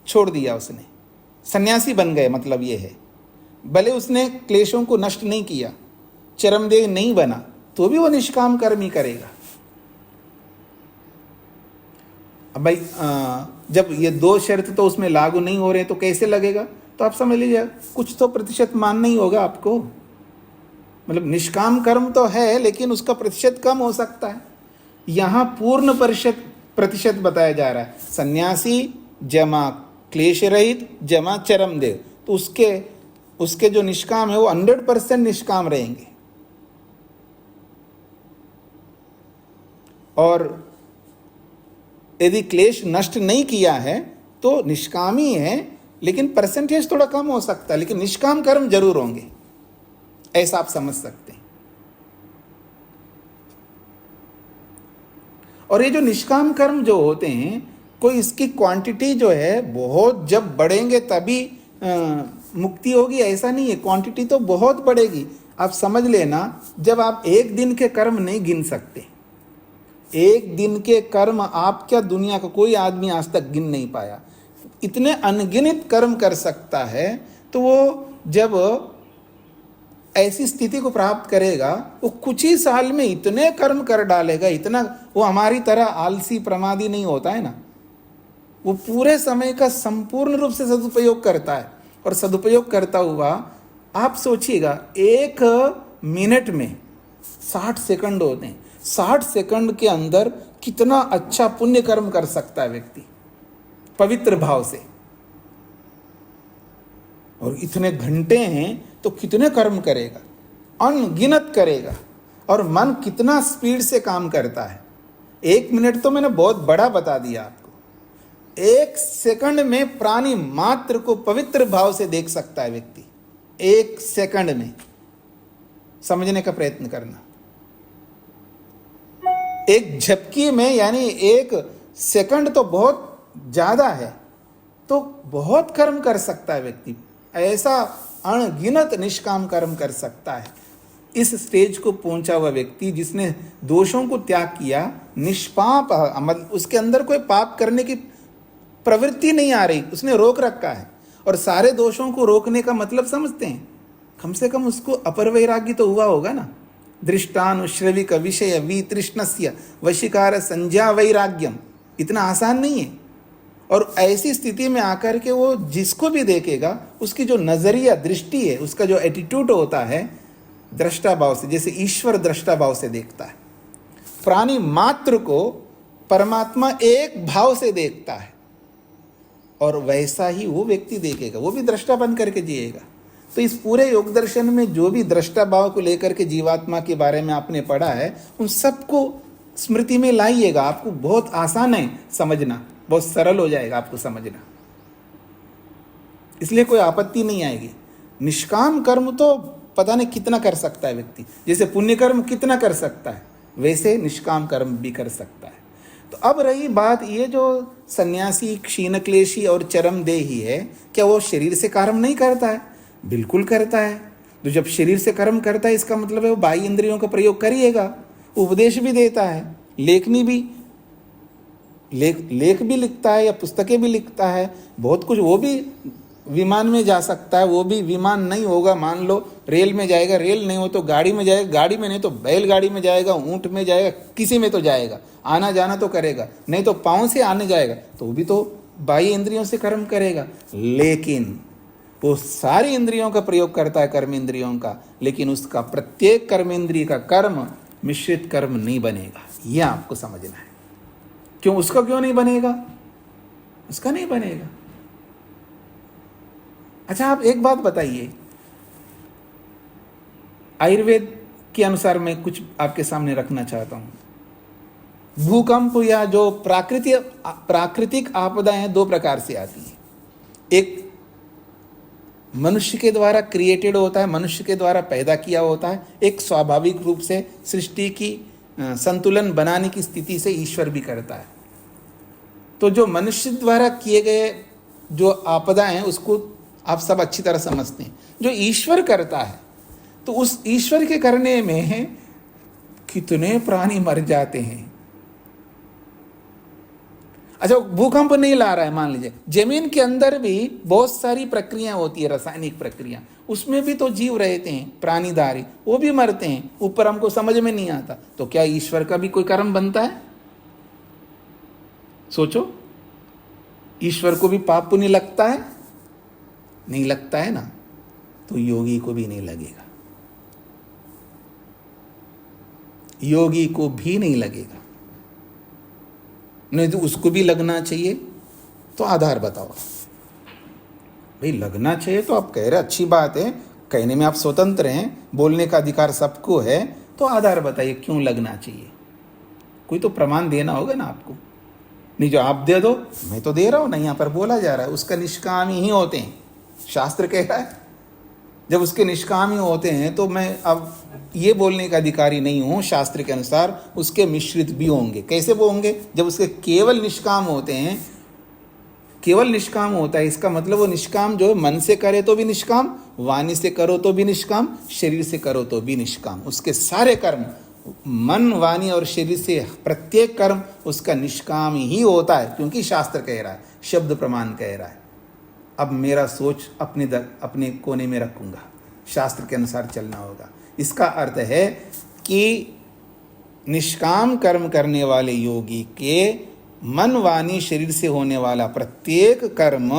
छोड़ दिया उसने, सन्यासी बन गए, मतलब ये है। भले उसने क्लेशों को नष्ट नहीं किया, चरमदेह नहीं बना, तो भी वो निष्काम कर्म ही करेगा। अब भाई जब ये दो शर्त तो उसमें लागू नहीं हो रहे तो कैसे लगेगा? तो आप समझ लीजिए कुछ तो प्रतिशत मानना ही होगा आपको। मतलब निष्काम कर्म तो है लेकिन उसका प्रतिशत कम हो सकता है। यहाँ पूर्ण प्रतिशत बताया जा रहा है। सन्यासी जमा क्लेश रहित जमा चरमदेव, तो उसके जो निष्काम है वो 100% निष्काम रहेंगे। और यदि क्लेश नष्ट नहीं किया है तो निष्काम ही है, लेकिन परसेंटेज थोड़ा कम हो सकता है, लेकिन निष्काम कर्म जरूर होंगे, ऐसा आप समझ सकते हैं। और ये जो निष्काम कर्म जो होते हैं, कोई इसकी क्वांटिटी जो है बहुत जब बढ़ेंगे तभी मुक्ति होगी, ऐसा नहीं है। क्वांटिटी तो बहुत बढ़ेगी। आप समझ लेना, जब आप एक दिन के कर्म नहीं गिन सकते, एक दिन के कर्म आप क्या दुनिया का कोई आदमी आज तक गिन नहीं पाया, इतने अनगिनत कर्म कर सकता है। तो वो जब ऐसी स्थिति को प्राप्त करेगा, वो कुछ ही साल में इतने कर्म कर डालेगा, इतना। वो हमारी तरह आलसी प्रमादी नहीं होता है ना, वो पूरे समय का संपूर्ण रूप से सदुपयोग करता है। और सदुपयोग करता हुआ आप सोचिएगा, एक मिनट में 60 सेकंड होते हैं, 60 सेकंड के अंदर कितना अच्छा पुण्य कर्म कर सकता है व्यक्ति पवित्र भाव से। और इतने घंटे हैं तो कितने कर्म करेगा, अनगिनत करेगा। और मन कितना स्पीड से काम करता है। 1 मिनट तो मैंने बहुत बड़ा बता दिया आपको। 1 सेकंड में प्राणी मात्र को पवित्र भाव से देख सकता है व्यक्ति। 1 सेकंड में समझने का प्रयत्न करना। एक झपकी में, यानी 1 सेकंड तो बहुत ज्यादा है, तो बहुत कर्म कर सकता है व्यक्ति। ऐसा अनगिनत निष्काम कर्म कर सकता है। इस स्टेज को पहुंचा हुआ व्यक्ति जिसने दोषों को त्याग किया, निष्पाप, मतलब उसके अंदर कोई पाप करने की प्रवृत्ति नहीं आ रही, उसने रोक रखा है। और सारे दोषों को रोकने का मतलब समझते हैं, कम से कम उसको अपर वैराग्य तो हुआ होगा ना। दृष्टानुश्रविक विषय वितृष्णस्य वशीकार संज्ञा वैराग्यम, इतना आसान नहीं है। और ऐसी स्थिति में आकर के वो जिसको भी देखेगा, उसकी जो नजरिया दृष्टि है, उसका जो एटीट्यूड होता है दृष्टा भाव से, जैसे ईश्वर दृष्टा भाव से देखता है। प्राणी मात्र को परमात्मा एक भाव से देखता है, और वैसा ही वो व्यक्ति देखेगा, वो भी दृष्टा बन करके जिएगा। तो इस पूरे योग दर्शन में जो भी दृष्टा भाव को लेकर के जीवात्मा के बारे में आपने पढ़ा है, उन सबको स्मृति में लाइएगा। आपको बहुत आसान है समझना, बहुत सरल हो जाएगा आपको समझना, इसलिए कोई आपत्ति नहीं आएगी। निष्काम कर्म तो पता नहीं कितना कर सकता है व्यक्ति, जैसे पुण्य कर्म कितना कर सकता है, वैसे निष्काम कर्म भी कर सकता है। तो अब रही बात, ये जो सन्यासी क्षीणक्लेशी और चरमदेही है, क्या वो शरीर से कर्म नहीं करता है? बिल्कुल करता है। तो जब शरीर से कर्म करता है, इसका मतलब है वो बाह्य इंद्रियों का प्रयोग करिएगा। उपदेश भी देता है, लेखनी भी, लेख भी लिखता है या पुस्तकें भी लिखता है, बहुत कुछ। वो भी विमान में जा सकता है, वो भी विमान नहीं होगा, मान लो रेल में जाएगा, रेल नहीं हो तो गाड़ी में जाएगा, गाड़ी में नहीं तो बैलगाड़ी में जाएगा, ऊंट में जाएगा, किसी में तो जाएगा, आना जाना तो करेगा, नहीं तो पाँव से आने जाएगा, तो भी तो बाह्य इंद्रियों से कर्म करेगा। लेकिन वो सारी इंद्रियों का प्रयोग करता है, कर्म इंद्रियों का, लेकिन उसका प्रत्येक कर्मेंद्रिय का कर्म मिश्रित कर्म नहीं बनेगा। यह आपको समझना है। क्यों? उसका क्यों नहीं बनेगा? उसका नहीं बनेगा। अच्छा, आप एक बात बताइए, आयुर्वेद के अनुसार मैं कुछ आपके सामने रखना चाहता हूं। भूकंप या जो प्राकृतिक आपदाएं 2 प्रकार से आती हैं। एक मनुष्य के द्वारा क्रिएटेड होता है, मनुष्य के द्वारा पैदा किया होता है। एक स्वाभाविक रूप से सृष्टि की संतुलन बनाने की स्थिति से ईश्वर भी करता है। तो जो मनुष्य द्वारा किए गए जो आपदाएं हैं, उसको आप सब अच्छी तरह समझते हैं। जो ईश्वर करता है, तो उस ईश्वर के करने में कितने प्राणी मर जाते हैं, अच्छा, भूकंप नहीं ला रहा है, मान लीजिए जमीन के अंदर भी बहुत सारी प्रक्रियाएं होती है, रासायनिक प्रक्रिया, उसमें भी तो जीव रहते हैं, प्राणीधारी, वो भी मरते हैं, ऊपर हमको समझ में नहीं आता, तो क्या ईश्वर का भी कोई कर्म बनता है? सोचो, ईश्वर को भी पाप पुण्य लगता है? नहीं लगता है ना, तो योगी को भी नहीं लगेगा, योगी को भी नहीं लगेगा, नहीं तो उसको भी लगना चाहिए। तो आधार बताओ भाई, लगना चाहिए तो आप कह रहे अच्छी बात है, कहने में आप स्वतंत्र हैं, बोलने का अधिकार सबको है, तो आधार बताइए क्यों लगना चाहिए। कोई तो प्रमाण देना होगा ना आपको, नहीं जो आप दे दो, मैं तो दे रहा हूं ना, यहां पर बोला जा रहा है उसका निष्कामी ही होते हैं, शास्त्र कह रहा है। जब उसके निष्कामी होते हैं तो मैं अब ये बोलने का अधिकारी नहीं हूं, शास्त्र के अनुसार उसके मिश्रित भी होंगे। कैसे वो होंगे? जब उसके केवल निष्काम होते हैं, केवल निष्काम होता है, इसका मतलब वो निष्काम जो है, मन से करे तो भी निष्काम, वाणी से करो तो भी निष्काम, शरीर से करो तो भी निष्काम, उसके सारे कर्म मन वाणी और शरीर से प्रत्येक कर्म उसका निष्काम ही होता है, क्योंकि शास्त्र कह रहा है, शब्द प्रमाण कह रहा है। अब मेरा सोच अपने कोने में रखूंगा, शास्त्र के अनुसार चलना होगा। इसका अर्थ है कि निष्काम कर्म करने वाले योगी के मन वाणी शरीर से होने वाला प्रत्येक कर्म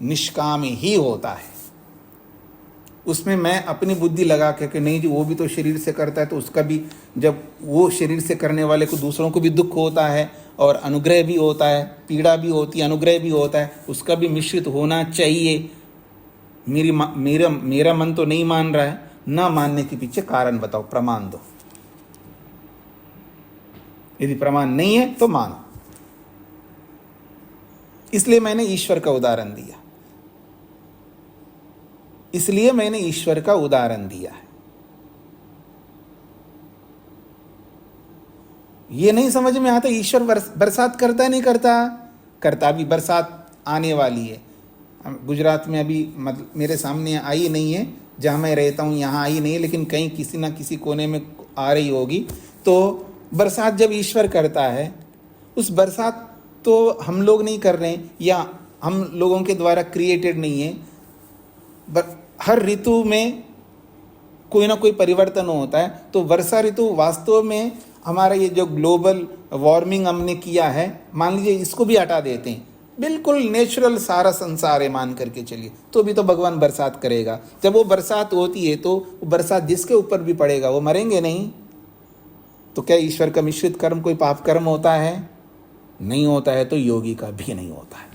निष्काम ही होता है। उसमें मैं अपनी बुद्धि लगा के कि नहीं जी वो भी तो शरीर से करता है, तो उसका भी, जब वो शरीर से करने वाले को दूसरों को भी दुख होता है और अनुग्रह भी होता है, पीड़ा भी होती है, अनुग्रह भी होता है, उसका भी मिश्रित होना चाहिए। मेरा मन तो नहीं मान रहा है, ना मानने के पीछे कारण बताओ, प्रमाण दो। यदि प्रमाण नहीं है तो मानो। इसलिए मैंने ईश्वर का उदाहरण दिया, इसलिए मैंने ईश्वर का उदाहरण दिया है। ये नहीं समझ में आता ईश्वर बरसात करता नहीं करता? करता भी, बरसात आने वाली है। गुजरात में अभी मतलब मेरे सामने आई नहीं है, जहाँ मैं रहता हूँ यहाँ आई नहीं है, लेकिन कहीं किसी ना किसी कोने में आ रही होगी। तो बरसात जब ईश्वर करता है, उस बरसात तो हम लोग नहीं कर रहे हैं, या हम लोगों के द्वारा क्रिएटेड नहीं है। हर ऋतु में कोई ना कोई परिवर्तन होता है। तो वर्षा ऋतु वास्तव में हमारा ये जो ग्लोबल वार्मिंग हमने किया है, मान लीजिए इसको भी हटा देते हैं, बिल्कुल नेचुरल सारा संसार है मान करके चलिए, तो भी तो भगवान बरसात करेगा। जब वो बरसात होती है तो बरसात जिसके ऊपर भी पड़ेगा वो मरेंगे नहीं। तो क्या ईश्वर का मिश्रित कर्म कोई पाप कर्म होता है? नहीं होता है। तो योगी का भी नहीं होता है।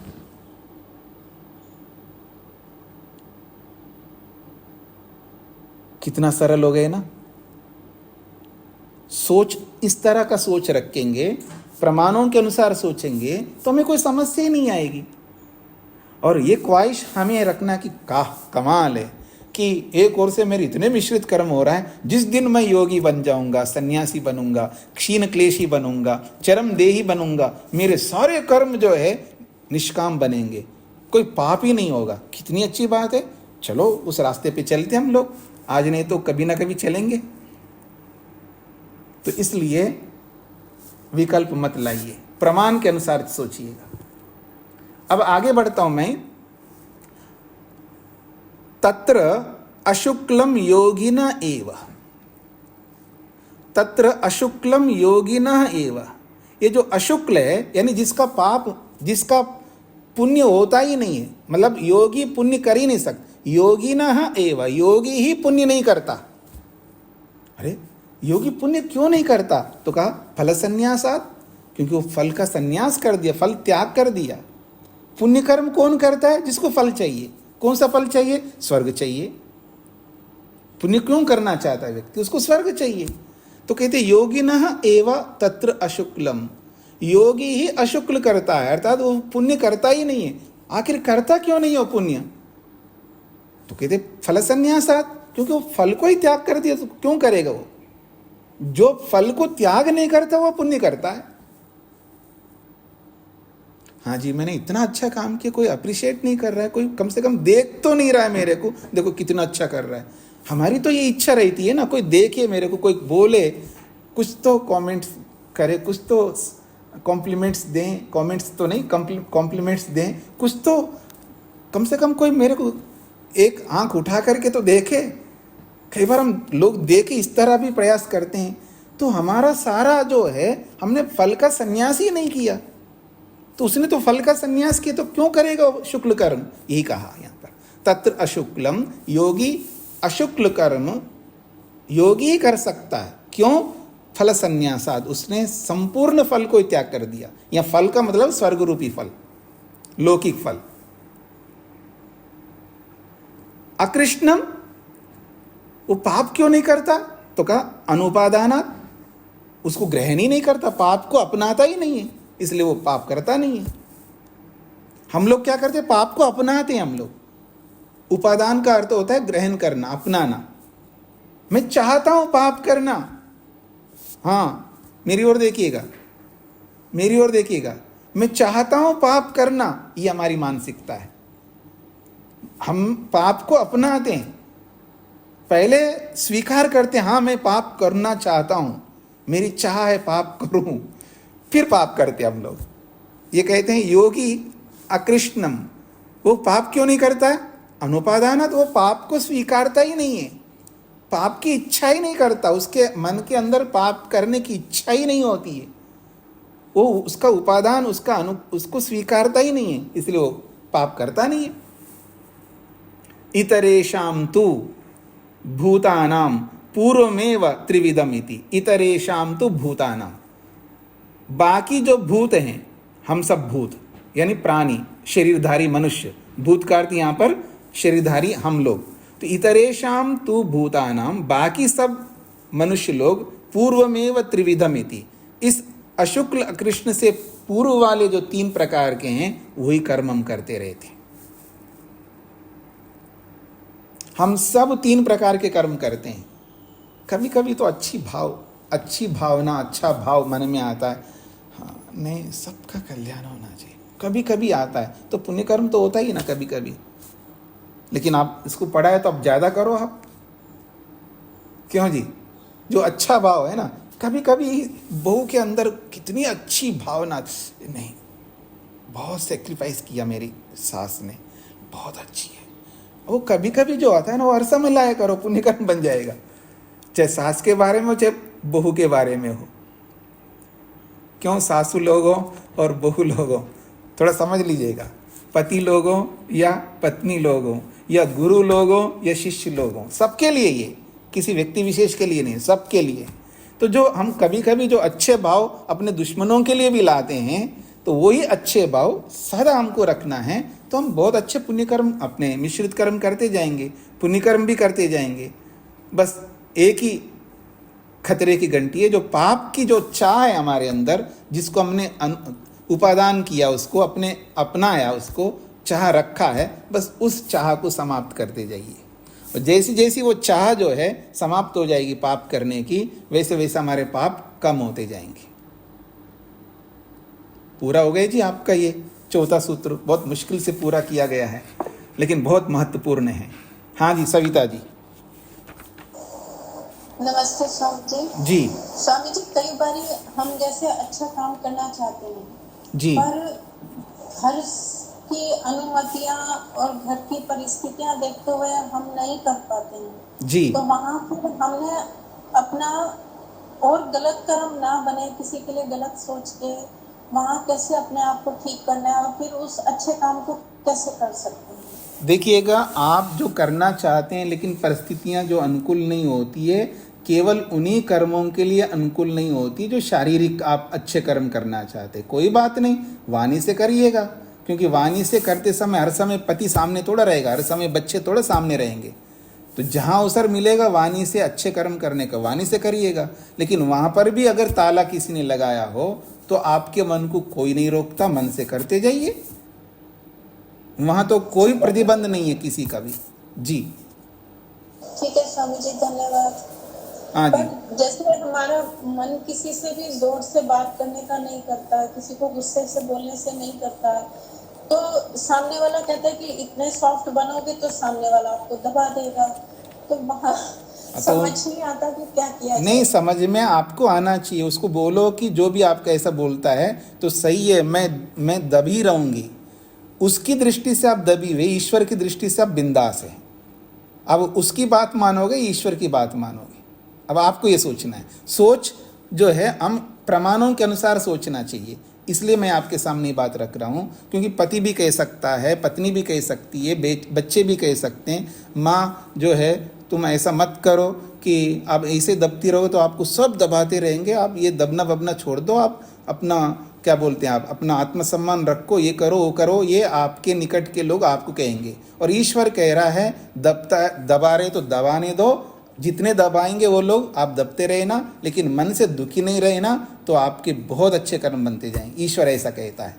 कितना सरल हो गए ना। सोच इस तरह का सोच रखेंगे, प्रमाणों के अनुसार सोचेंगे तो हमें कोई समस्या ही नहीं आएगी। और ये ख्वाहिश हमें रखना कि कमाल है कि एक ओर से मेरे इतने मिश्रित कर्म हो रहा है, जिस दिन मैं योगी बन जाऊंगा, सन्यासी बनूंगा, क्षीण क्लेशी बनूंगा, चरम देही बनूंगा, मेरे सारे कर्म जो है निष्काम बनेंगे, कोई पाप ही नहीं होगा। कितनी अच्छी बात है। चलो उस रास्ते पे चलते हम लोग, आज नहीं तो कभी ना कभी चलेंगे। तो इसलिए विकल्प मत लाइए, प्रमाण के अनुसार सोचिएगा। अब आगे बढ़ता हूं मैं। तत्र अशुक्लम योगिना एव, तत्र अशुक्लम योगिना एव। ये जो अशुक्ल है यानी जिसका पाप, जिसका पुण्य होता ही नहीं है, मतलब योगी पुण्य कर ही नहीं सकता। योगिना एव, योगी ही पुण्य नहीं करता। अरे योगी पुण्य क्यों नहीं करता? तो कहा फल संन्यासात, क्योंकि वो फल का संन्यास कर दिया, फल त्याग कर दिया। पुण्य कर्म कौन करता है? जिसको फल चाहिए। कौन सा फल चाहिए? स्वर्ग चाहिए। पुण्य क्यों करना चाहता है व्यक्ति? उसको स्वर्ग चाहिए। तो कहते योगिनः एव तत्र अशुक्लम, योगी ही अशुक्ल करता है, अर्थात वो पुण्य करता ही नहीं है। आखिर करता क्यों नहीं हो पुण्य? तो कहते फल संन्यासात, क्योंकि वो फल को ही त्याग कर दिया, तो क्यों करेगा वो? जो फल को त्याग नहीं करता वो पुण्य करता है। हाँ जी, मैंने इतना अच्छा काम किया, कोई अप्रिशिएट नहीं कर रहा है, कोई कम से कम देख तो नहीं रहा है मेरे को, देखो कितना अच्छा कर रहा है। हमारी तो ये इच्छा रहती है ना, कोई देखे मेरे को, कोई बोले, कुछ तो कमेंट करे, कुछ तो कॉम्प्लीमेंट्स दें, कमेंट्स तो नहीं, कॉम्प्लीमेंट्स दें, कुछ तो कम से कम कोई मेरे को एक आंख उठा करके तो देखे। कई बार हम लोग देखे इस तरह भी प्रयास करते हैं, तो हमारा सारा जो है, हमने फल का संन्यास ही नहीं किया। तो उसने तो फल का संन्यास किया, तो क्यों करेगा शुक्ल कर्म? यही कहा यहाँ पर, तत्र अशुक्लम, योगी अशुक्ल कर्म योगी ही कर सकता है। क्यों? फल संन्यासाद, उसने संपूर्ण फल को त्याग कर दिया। या फल का मतलब स्वर्ग रूपी फल, लौकिक फल। अकृष्णम, वो पाप क्यों नहीं करता? तो कहा अनुपादानात्, उसको ग्रहण ही नहीं करता, पाप को अपनाता ही नहीं है, इसलिए वो पाप करता नहीं है। हम लोग क्या करते हैं? पाप को अपनाते हैं हम लोग। उपादान का अर्थ होता है ग्रहण करना, अपनाना। मैं चाहता हूं पाप करना, हाँ मेरी ओर देखिएगा, मेरी ओर देखिएगा, मैं चाहता हूं पाप करना, ये हमारी मानसिकता है। हम पाप को अपनाते हैं, पहले स्वीकार करते हैं, हाँ मैं पाप करना चाहता हूं, मेरी चाह है पाप करूं, फिर पाप करते हम लोग। ये कहते हैं योगी अकृष्णम, वो पाप क्यों नहीं करता है? अनुपादानात्, वो पाप को स्वीकारता ही नहीं है, पाप की इच्छा ही नहीं करता, उसके मन के अंदर पाप करने की इच्छा ही नहीं होती है, वो उसका उपादान उसको स्वीकारता ही नहीं है, इसलिए वो पाप करता नहीं है। इतरेषां तु भूतानां पूर्वमेव त्रिविधम इति, इतरेषां तु भूतानां, बाकी जो भूत हैं, हम सब भूत यानी प्राणी, शरीरधारी मनुष्य, भूत का अर्थ यहाँ पर शरीरधारी हम लोग। तो इतरेषां तु भूतानां, बाकी सब मनुष्य लोग पूर्वमेव त्रिविधम इति, इस अशुक्ल अकृष्ण से पूर्व वाले जो 3 प्रकार के हैं वही कर्म हम करते रहते हैं। हम सब 3 प्रकार के कर्म करते हैं। कभी कभी तो अच्छी भावना, अच्छा भाव मन में आता है, हाँ नहीं सबका कल्याण होना चाहिए, कभी कभी आता है, तो पुण्य कर्म तो होता ही ना कभी कभी। लेकिन आप इसको पढ़ा है तो आप ज़्यादा करो आप, क्यों जी? जो अच्छा भाव है ना, कभी कभी बहू के अंदर कितनी अच्छी भावना, नहीं बहुत सेक्रीफाइस किया मेरी सास ने, बहुत अच्छी है, वो कभी कभी जो आता है ना, वो हर समय लाया करो, पुण्य कर्म बन जाएगा। चाहे सास के बारे में हो, चाहे बहू के बारे में हो। क्यों? सासू लोग हो और बहू लोग हो, थोड़ा समझ लीजिएगा। पति लोग हो या पत्नी लोग हो, या गुरु लोग हो या शिष्य लोग हो, सबके लिए, ये किसी व्यक्ति विशेष के लिए नहीं, सबके लिए। तो जो हम कभी कभी जो अच्छे भाव अपने दुश्मनों के लिए भी लाते हैं, तो वही अच्छे भाव सदा हमको रखना है, तो हम बहुत अच्छे पुण्य कर्म, अपने मिश्रित कर्म करते जाएंगे, पुण्य कर्म भी करते जाएंगे। बस एक ही खतरे की घंटी है, जो पाप की जो चाह है हमारे अंदर, जिसको हमने उपादान किया, उसको अपने अपनाया, उसको चाह रखा है, बस उस चाह को समाप्त करते जाइए। और जैसी जैसी वो चाह जो है समाप्त हो जाएगी पाप करने की, वैसे वैसे हमारे पाप कम होते जाएंगे। पूरा हो गया जी आपका ये 4था सूत्र, बहुत मुश्किल से पूरा किया गया है, लेकिन बहुत महत्वपूर्ण है। हाँ जी सविता जी। नमस्ते स्वामी जी। स्वामी जी, कई बार हम जैसे अच्छा काम करना चाहते हैं जी, पर घर की अनुमतियां और घर की परिस्थितियां देखते हुए हम नहीं कर पाते हैं जी। तो वहाँ पर हमने अपना और गलत कर्म ना बने, किसी के लिए गलत सोच के वहाँ कैसे अपने आप को ठीक करना है और फिर उस अच्छे काम को कैसे कर सकते हैं? देखिएगा, आप जो करना चाहते हैं लेकिन परिस्थितियां जो अनुकूल नहीं होती है, केवल उन्हीं कर्मों के लिए अनुकूल नहीं होती जो शारीरिक आप अच्छे कर्म करना चाहते। कोई बात नहीं, वाणी से करिएगा, क्योंकि वाणी से करते समय हर समय पति सामने थोड़ा रहेगा, हर समय बच्चे थोड़ा सामने रहेंगे। तो जहाँ अवसर मिलेगा वाणी से अच्छे कर्म करने का, वाणी से करिएगा। लेकिन वहाँ पर भी अगर ताला किसी ने लगाया हो तो आपके मन को कोई नहीं रोकता, मन से करते जाइए, वहाँ तो कोई प्रतिबंध नहीं है किसी का भी। जी ठीक है स्वामी जी, धन्यवाद। हाँ जी। पर जैसे हमारा मन किसी से भी जोर से बात करने का नहीं करता है, किसी को गुस्से से बोलने से नहीं करता है, तो सामने वाला कहता है कि इतने सॉफ्ट बनोगे तो सामने वाला आपको दबा देगा। तो वहाँ तो समझ नहीं आता कि क्या किया नहीं, समझ में आपको आना चाहिए। उसको बोलो कि जो भी आपका ऐसा बोलता है तो सही है, मैं दबी रहूंगी। उसकी दृष्टि से आप दबी हुए, ईश्वर की दृष्टि से आप बिंदास है। अब उसकी बात मानोगे, ईश्वर की बात मानोगे। अब आपको ये सोचना है। सोच जो है हम प्रमाणों के अनुसार सोचना चाहिए। इसलिए मैं आपके सामने बात रख रहा हूँ, क्योंकि पति भी कह सकता है, पत्नी भी कह सकती है, बच्चे भी कह सकते हैं, माँ जो है तुम ऐसा मत करो कि आप ऐसे दबती रहो तो आपको सब दबाते रहेंगे। आप ये दबना वबना छोड़ दो, आप अपना क्या बोलते हैं, आप अपना आत्मसम्मान रखो, ये करो वो करो, ये आपके निकट के लोग आपको कहेंगे। और ईश्वर कह रहा है दबा रहे तो दबाने दो, जितने दबाएंगे वो लोग, आप दबते रहना, लेकिन मन से दुखी नहीं रहना, तो आपके बहुत अच्छे कर्म बनते जाएंगे। ईश्वर ऐसा कहता है।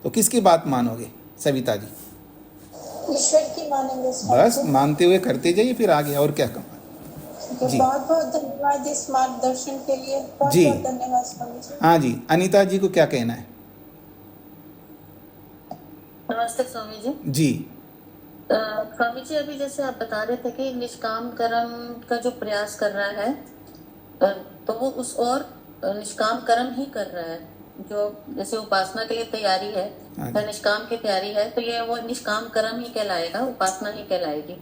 तो किसकी बात मानोगे सविता जी? ईश्वर की मानेंगे बस मानते हुए करते जाइए, फिर आगे और क्या करना जी। बहुत बहुत धन्यवाद इस मार्गदर्शन के लिए। बहुत जी। बहुत धन्यवाद स्वामी जी। हाँ जी, अनीता जी को क्या कहना है? नमस्ते स्वामी जी। जी स्वामी जी, अभी जैसे आप बता रहे थे कि निष्काम कर्म का जो प्रयास कर रहा है, तो वो उस और निष्काम कर्म ही कर रहा है। जो जैसे उपासना के लिए तैयारी है, या निष्काम की तैयारी है, तो ये वो निष्काम कर्म ही कहलाएगा, उपासना ही कहलाएगी।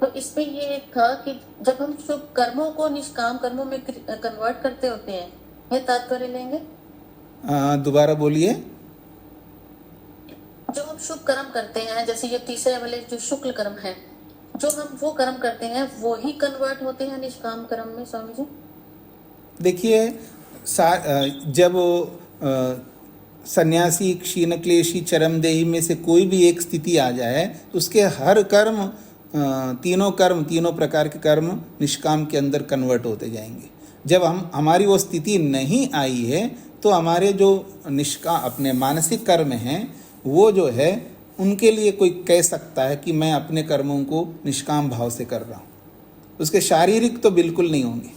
तो इसमें ये था कि जब हम शुभ कर्मों को निष्काम कर्मों में कन्वर्ट करते होते हैं, ये तात्पर्य लेंगे? दोबारा बोलिए। जो हम शुभ कर्म करते हैं, जैसे ये तीसरे वाले जो शुक्ल कर्म है, जो हम वो कर्म करते हैं वो ही कन्वर्ट होते हैं निष्काम कर्म में स्वामी जी? देखिए, जब सन्यासी, क्षीणक्लेशी, चरमदेही में से कोई भी एक स्थिति आ जाए तो उसके हर कर्म, तीनों प्रकार के कर्म निष्काम के अंदर कन्वर्ट होते जाएंगे। जब हमारी वो स्थिति नहीं आई है तो हमारे जो अपने मानसिक कर्म हैं वो जो है, उनके लिए कोई कह सकता है कि मैं अपने कर्मों को निष्काम भाव से कर रहा हूँ। उसके शारीरिक तो बिल्कुल नहीं होंगे।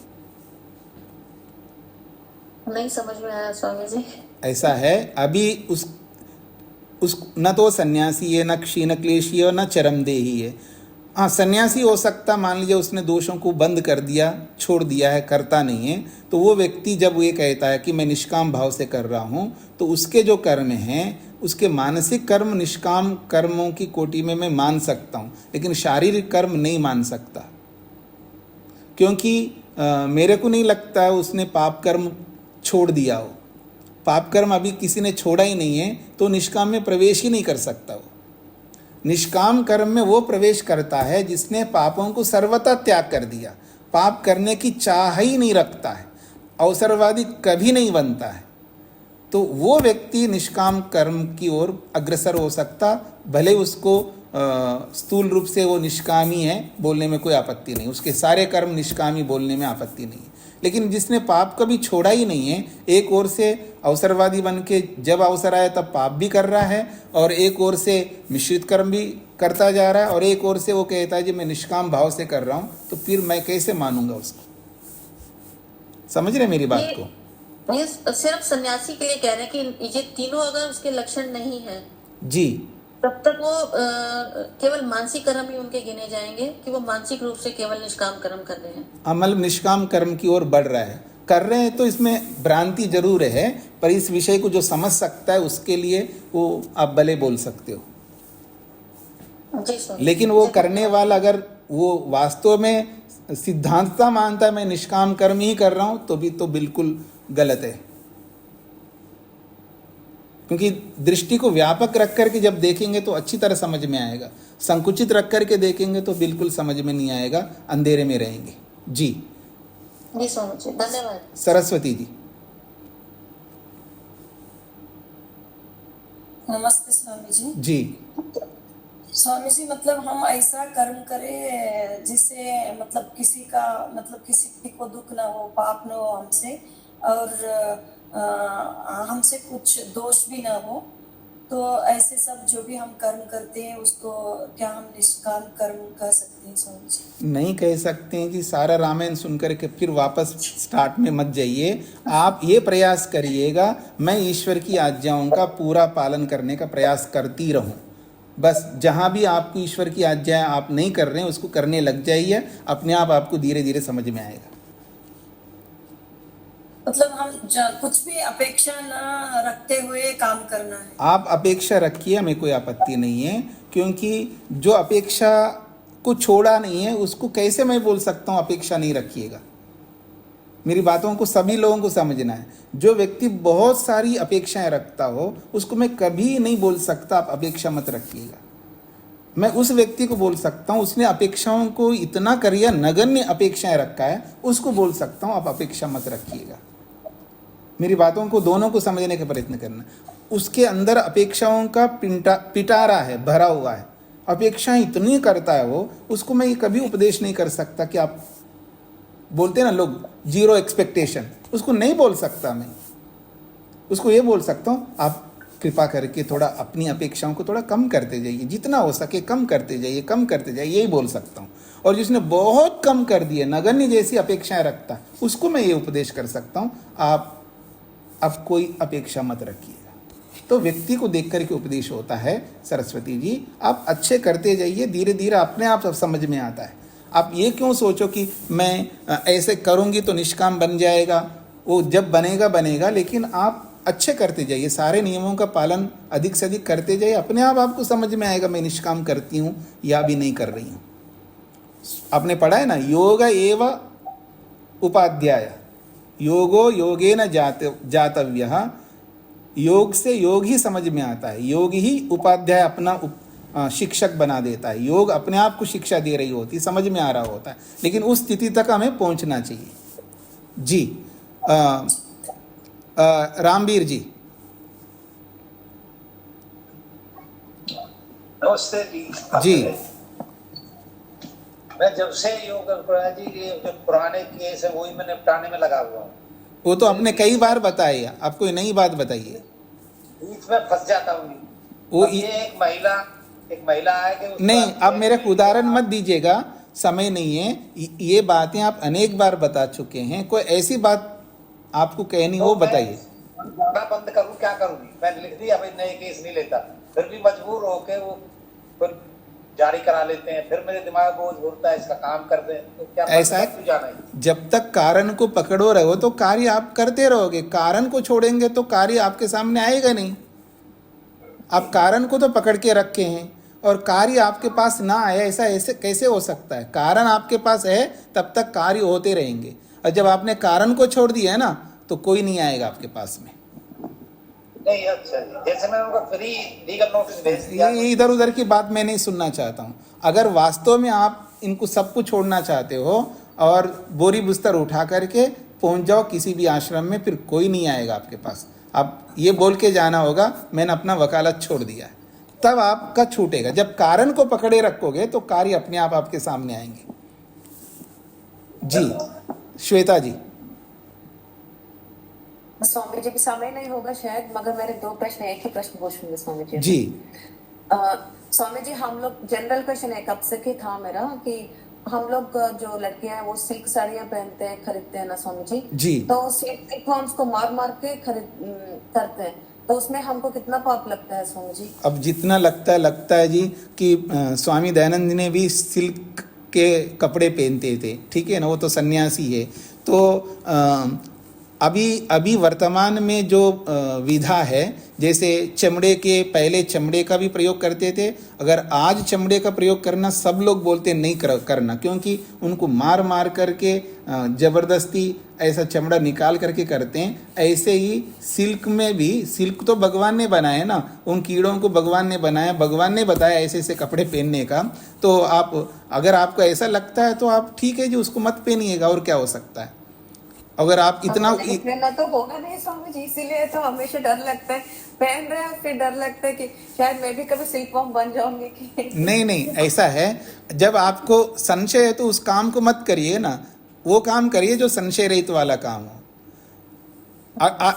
नहीं समझ में आया स्वामी जी। ऐसा है, अभी उस न तो सन्यासी है, न क्षीणक्लेशी है, न चरमदेही है। हाँ, सन्यासी हो सकता, मान लीजिए उसने दोषों को बंद कर दिया, छोड़ दिया है, करता नहीं है, तो वो व्यक्ति जब ये कहता है कि मैं निष्काम भाव से कर रहा हूँ, तो उसके जो कर्म हैं, उसके मानसिक कर्म निष्काम कर्मों की कोटि में मैं मान सकता हूँ, लेकिन शारीरिक कर्म नहीं मान सकता। क्योंकि मेरे को नहीं लगता है उसने पाप कर्म छोड़ दिया हो। पाप कर्म अभी किसी ने छोड़ा ही नहीं है, तो निष्काम में प्रवेश ही नहीं कर सकता वो। निष्काम कर्म में वो प्रवेश करता है जिसने पापों को सर्वथा त्याग कर दिया, पाप करने की चाह ही नहीं रखता है, अवसरवादी कभी नहीं बनता है, तो वो व्यक्ति निष्काम कर्म की ओर अग्रसर हो सकता। भले उसको स्थूल रूप से वो निष्कामी है बोलने में कोई आपत्ति नहीं, उसके सारे कर्म निष्कामी बोलने में आपत्ति नहीं है। लेकिन जिसने पाप कभी छोड़ा ही नहीं है, एक ओर से अवसरवादी बन के जब अवसर आया तब पाप भी कर रहा है, और एक ओर से मिश्रित कर्म भी करता जा रहा है, और एक ओर से वो कहता है जी मैं निष्काम भाव से कर रहा हूँ, तो फिर मैं कैसे मानूंगा उसको? समझ रहे मेरी बात को? ये सिर्फ सन्यासी के लिए कह रहे हैं कि ये तीनों अगर उसके लक्षण नहीं है जी, तब तक वो केवल मानसिक कर्म ही उनके गिने जाएंगे कि वो मानसिक रूप से केवल निष्काम कर्म कर रहे हैं। अमल निष्काम कर्म की ओर बढ़ रहा है, कर रहे हैं, तो इसमें भ्रांति जरूर है, पर इस विषय को जो समझ सकता है उसके लिए वो आप भले बोल सकते हो। लेकिन वो करने वाला अगर वो वास्तव में सिद्धांतता मानता है मैं निष्काम कर्म ही कर रहा हूं, तो भी तो बिल्कुल गलत है। क्योंकि दृष्टि को व्यापक रख करके जब देखेंगे तो अच्छी तरह समझ में आएगा, संकुचित रख करके देखेंगे तो बिल्कुल समझ में नहीं आएगा, अंधेरे में रहेंगे। जी जी स्वामी जी, धन्यवाद। सरस्वती जी। नमस्ते स्वामी जी। जी स्वामी जी, मतलब हम ऐसा कर्म करें जिससे मतलब किसी को दुख ना हो, पाप ना हो हमसे, और हमसे कुछ दोष भी ना हो, तो ऐसे सब जो भी हम कर्म करते हैं उसको क्या हम निष्काम कर्म कह सकते हैं स्वामी जी? नहीं कह सकते हैं जी। सारा रामायण सुनकर के फिर वापस स्टार्ट में मत जाइए। आप ये प्रयास करिएगा मैं ईश्वर की आज्ञाओं का पूरा पालन करने का प्रयास करती रहूं, बस जहाँ भी आपको ईश्वर की आज्ञा आप नहीं कर रहे हैं उसको करने लग जाइए, अपने आप आपको धीरे धीरे समझ में आएगा। मतलब हम कुछ भी अपेक्षा ना रखते हुए काम करना है। आप अपेक्षा रखिए, हमें कोई आपत्ति नहीं है, क्योंकि जो अपेक्षा को छोड़ा नहीं है उसको कैसे मैं बोल सकता हूँ अपेक्षा नहीं रखिएगा। मेरी बातों को सभी लोगों को समझना है। जो व्यक्ति बहुत सारी अपेक्षाएं रखता हो उसको मैं कभी नहीं बोल सकता आप अपेक्षा मत रखिएगा। मैं उस व्यक्ति को बोल सकता हूँ उसने अपेक्षाओं को इतना करिया नगण्य अपेक्षाएं रखा है, उसको बोल सकता हूँ आप अपेक्षा मत रखिएगा। मेरी बातों को दोनों को समझने का प्रयत्न करना। उसके अंदर अपेक्षाओं का पिटारा है, भरा हुआ है, अपेक्षाएं इतनी करता है वो, उसको मैं ये कभी उपदेश नहीं कर सकता कि आप बोलते हैं ना लोग जीरो एक्सपेक्टेशन, उसको नहीं बोल सकता मैं। उसको ये बोल सकता हूँ आप कृपा करके थोड़ा अपनी अपेक्षाओं को थोड़ा कम करते जाइए, जितना हो सके कम करते जाइए, कम करते जाइए, यही बोल सकता हूँ। और जिसने बहुत कम कर दिए, नगण्य जैसी अपेक्षाएं रखता, उसको मैं ये उपदेश कर सकता हूँ आप अब कोई अपेक्षा मत रखिएगा। तो व्यक्ति को देख करके उपदेश होता है। सरस्वती जी आप अच्छे करते जाइए, धीरे धीरे अपने आप सब समझ में आता है। आप ये क्यों सोचो कि मैं ऐसे करूँगी तो निष्काम बन जाएगा, वो जब बनेगा बनेगा, लेकिन आप अच्छे करते जाइए, सारे नियमों का पालन अधिक से अधिक करते जाइए, अपने आप आपको समझ में आएगा मैं निष्काम करती हूँ या भी नहीं कर रही हूँ। आपने पढ़ा है ना, योग एव उपाध्याय, योगो योगेन जातव्यः, योग से योग ही समझ में आता है, योग ही उपाध्याय अपना शिक्षक बना देता है। योग अपने आप को शिक्षा दे रही होती, समझ में आ रहा होता है, लेकिन उस स्थिति तक हमें पहुंचना चाहिए। जी रामवीर जी। नमस्ते जी। जी मैं जब से योग जी ये जो पुराने केस है वही मैं निपटाने में लगा हुआ हूँ। वो तो आपने कई बार बताया, आप कोई नई बात बताइए। बीच में फंस जाता हूँ वो ये एक महिला है कि नहीं, आप मेरे को उदाहरण मत दीजिएगा, समय नहीं है। ये बातें आप अनेक बार बता चुके हैं, कोई ऐसी बात आपको कहनी हो बताइए। बंद करूँ क्या करूँगी? मैंने लिख दिया भाई नए केस नहीं लेता, फिर भी मजबूर होके वो फिर जारी करा लेते हैं, फिर मेरे दिमाग बोझ घूरता है इसका काम कर दे। तो क्या ऐसा है, जब तक कारण को पकड़ो रहो तो कार्य आप करते रहोगे, कारण को छोड़ेंगे तो कार्य आपके सामने आएगा नहीं। आप कारण को तो पकड़ के रखे हैं और कार्य आपके पास ना आए, ऐसा ऐसे कैसे हो सकता है? कारण आपके पास है तब तक कार्य होते रहेंगे, और जब आपने कारण को छोड़ दिया है ना तो कोई नहीं आएगा आपके पास में। नहीं, अच्छा जैसे मैं उनको फ्री लीगल नोटिस भेज दिया, ये इधर उधर की बात मैं नहीं सुनना चाहता हूँ। अगर वास्तव में आप इनको सबको छोड़ना चाहते हो और बोरी बिस्तर उठा करके पहुँच जाओ किसी भी आश्रम में, फिर कोई नहीं आएगा आपके पास। आप ये बोल के जाना होगा मैंने अपना वकालत छोड़ दिया है, तब आपका छूटेगा। जब कारण को पकड़े रखोगे तो कार्य अपने आप आपके सामने आएंगे। जी श्वेता जी। स्वामी जी भी समय नहीं होगा शायद, मगर मेरे दो प्रश्न, एक ही प्रश्न पूछूंगे स्वामी जी। जी स्वामी जी हम लोग जनरल क्वेश्चन है कब से कि था मेरा कि हम लोग जो लड़कियां हैं वो सिल्क साड़ियां पहनते हैं, खरीदते हैं ना स्वामी जी। जी तो सिल्क फॉर्म्स को मार मार के करते हैं, तो उसमें हमको कितना पाप लगता है स्वामी जी? अब जितना लगता है जी कि स्वामी दयानंद ने भी सिल्क के कपड़े पहनते थे, ठीक है ना, वो तो सन्यासी है। तो अभी वर्तमान में जो विधा है, जैसे चमड़े के, पहले चमड़े का भी प्रयोग करते थे, अगर आज चमड़े का प्रयोग करना सब लोग बोलते नहीं करना, क्योंकि उनको मार मार करके ज़बरदस्ती ऐसा चमड़ा निकाल करके करते हैं। ऐसे ही सिल्क में भी, सिल्क तो भगवान ने बनाया ना, उन कीड़ों को भगवान ने बनाया, भगवान ने बताया ऐसे ऐसे कपड़े पहनने का। तो आप अगर आपको ऐसा लगता है तो आप ठीक है जी, उसको मत पहनिएगा, और क्या हो सकता है। अगर आप इतना पहनना तो होगा नहीं स्वामी जी, इसीलिए तो हमेशा डर लगता है, पहन रहे हैं फिर डर लगता है कि शायद मैं भी कभी सिल्क फॉर्म बन जाऊंगी कि नहीं, ऐसा है, जब आपको संशय है तो उस काम को मत करिए ना, वो काम करिए जो संशय रहित वाला काम हो।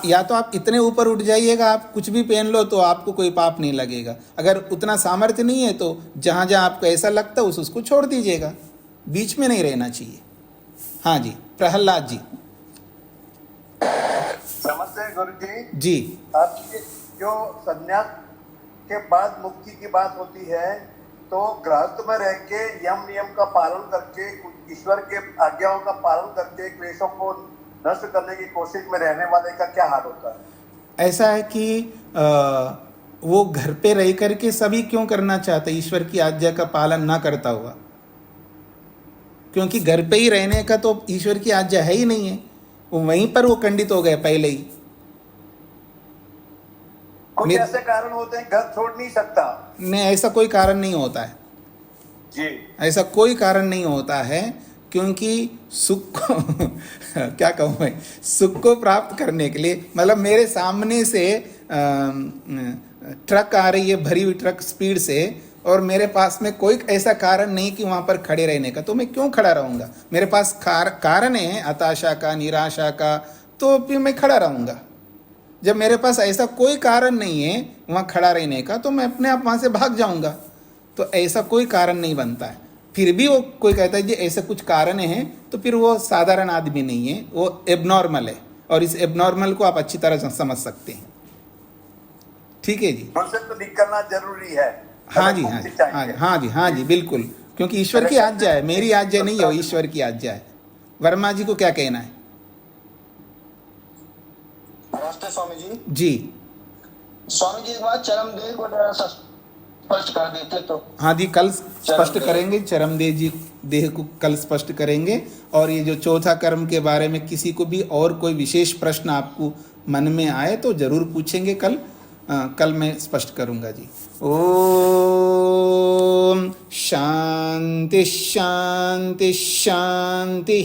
या तो आप इतने ऊपर उठ जाइएगा, आप कुछ भी पहन लो तो आपको कोई पाप नहीं लगेगा। अगर उतना सामर्थ्य नहीं है तो जहाँ जहाँ आपको ऐसा लगता है उसको छोड़ दीजिएगा, बीच में नहीं रहना चाहिए। हाँ जी प्रहलाद जी। नमस्ते गुरु जी। जी आपकी जो संन्यास उसके बाद मुक्ति की बात होती है, तो गृहस्थ में रह के यम नियम का पालन करके, ईश्वर के आज्ञाओं का पालन करके क्लेशों को नष्ट करने की कोशिश में रहने वाले का क्या हाल होता है? ऐसा है कि वो घर पे रह करके सभी क्यों करना चाहते, ईश्वर की आज्ञा का पालन ना करता हुआ? क्योंकि घर पे ही रहने का तो ईश्वर की आज्ञा है ही नहीं है, वो वहीं पर वो खंडित हो गए पहले ही। कुछ ऐसे कारण होते हैं घर छोड़ नहीं सकता। नहीं, ऐसा कोई कारण नहीं होता है जी, ऐसा कोई कारण नहीं होता है, क्योंकि सुख को क्या कहूँ मैं, सुख को प्राप्त करने के लिए, मतलब मेरे सामने से ट्रक आ रही है, भरी हुई ट्रक स्पीड से, और मेरे पास में कोई ऐसा कारण नहीं कि वहाँ पर खड़े रहने का, तो मैं क्यों खड़ा रहूँगा? मेरे पास कारण है हताशा का, निराशा का, तो फिर मैं खड़ा रहूँगा। जब मेरे पास ऐसा कोई कारण नहीं है वहाँ खड़ा रहने का, तो मैं अपने आप वहाँ से भाग जाऊँगा। तो ऐसा कोई कारण नहीं बनता है। फिर भी वो कोई कहता है जी ऐसा कुछ कारण है, तो फिर वो साधारण आदमी नहीं है, वो एबनॉर्मल है, और इस एबनॉर्मल को आप अच्छी तरह समझ सकते हैं। ठीक है जी, उनसे तो निकलना जरूरी है। हाँ जी, हाँ जी, हाँ जी, हाँ जी, हाँ जी, बिल्कुल, क्योंकि ईश्वर की आज्ञा है, मेरी आज्ञा नहीं है, वो ईश्वर की आज्ञा है। वर्मा जी को क्या कहना है? नमस्ते स्वामी जी। जी स्वामी जी, एक बात चरमदेह को जरा सा स्पष्ट कर देते तो। हाँ जी, कल स्पष्ट करेंगे, चरमदेव जी देह को कल स्पष्ट करेंगे। और ये जो चौथा कर्म के बारे में किसी को भी और कोई विशेष प्रश्न आपको मन में आए तो जरूर पूछेंगे कल। कल मैं स्पष्ट करूंगा जी। ओम शांति शांति शांति।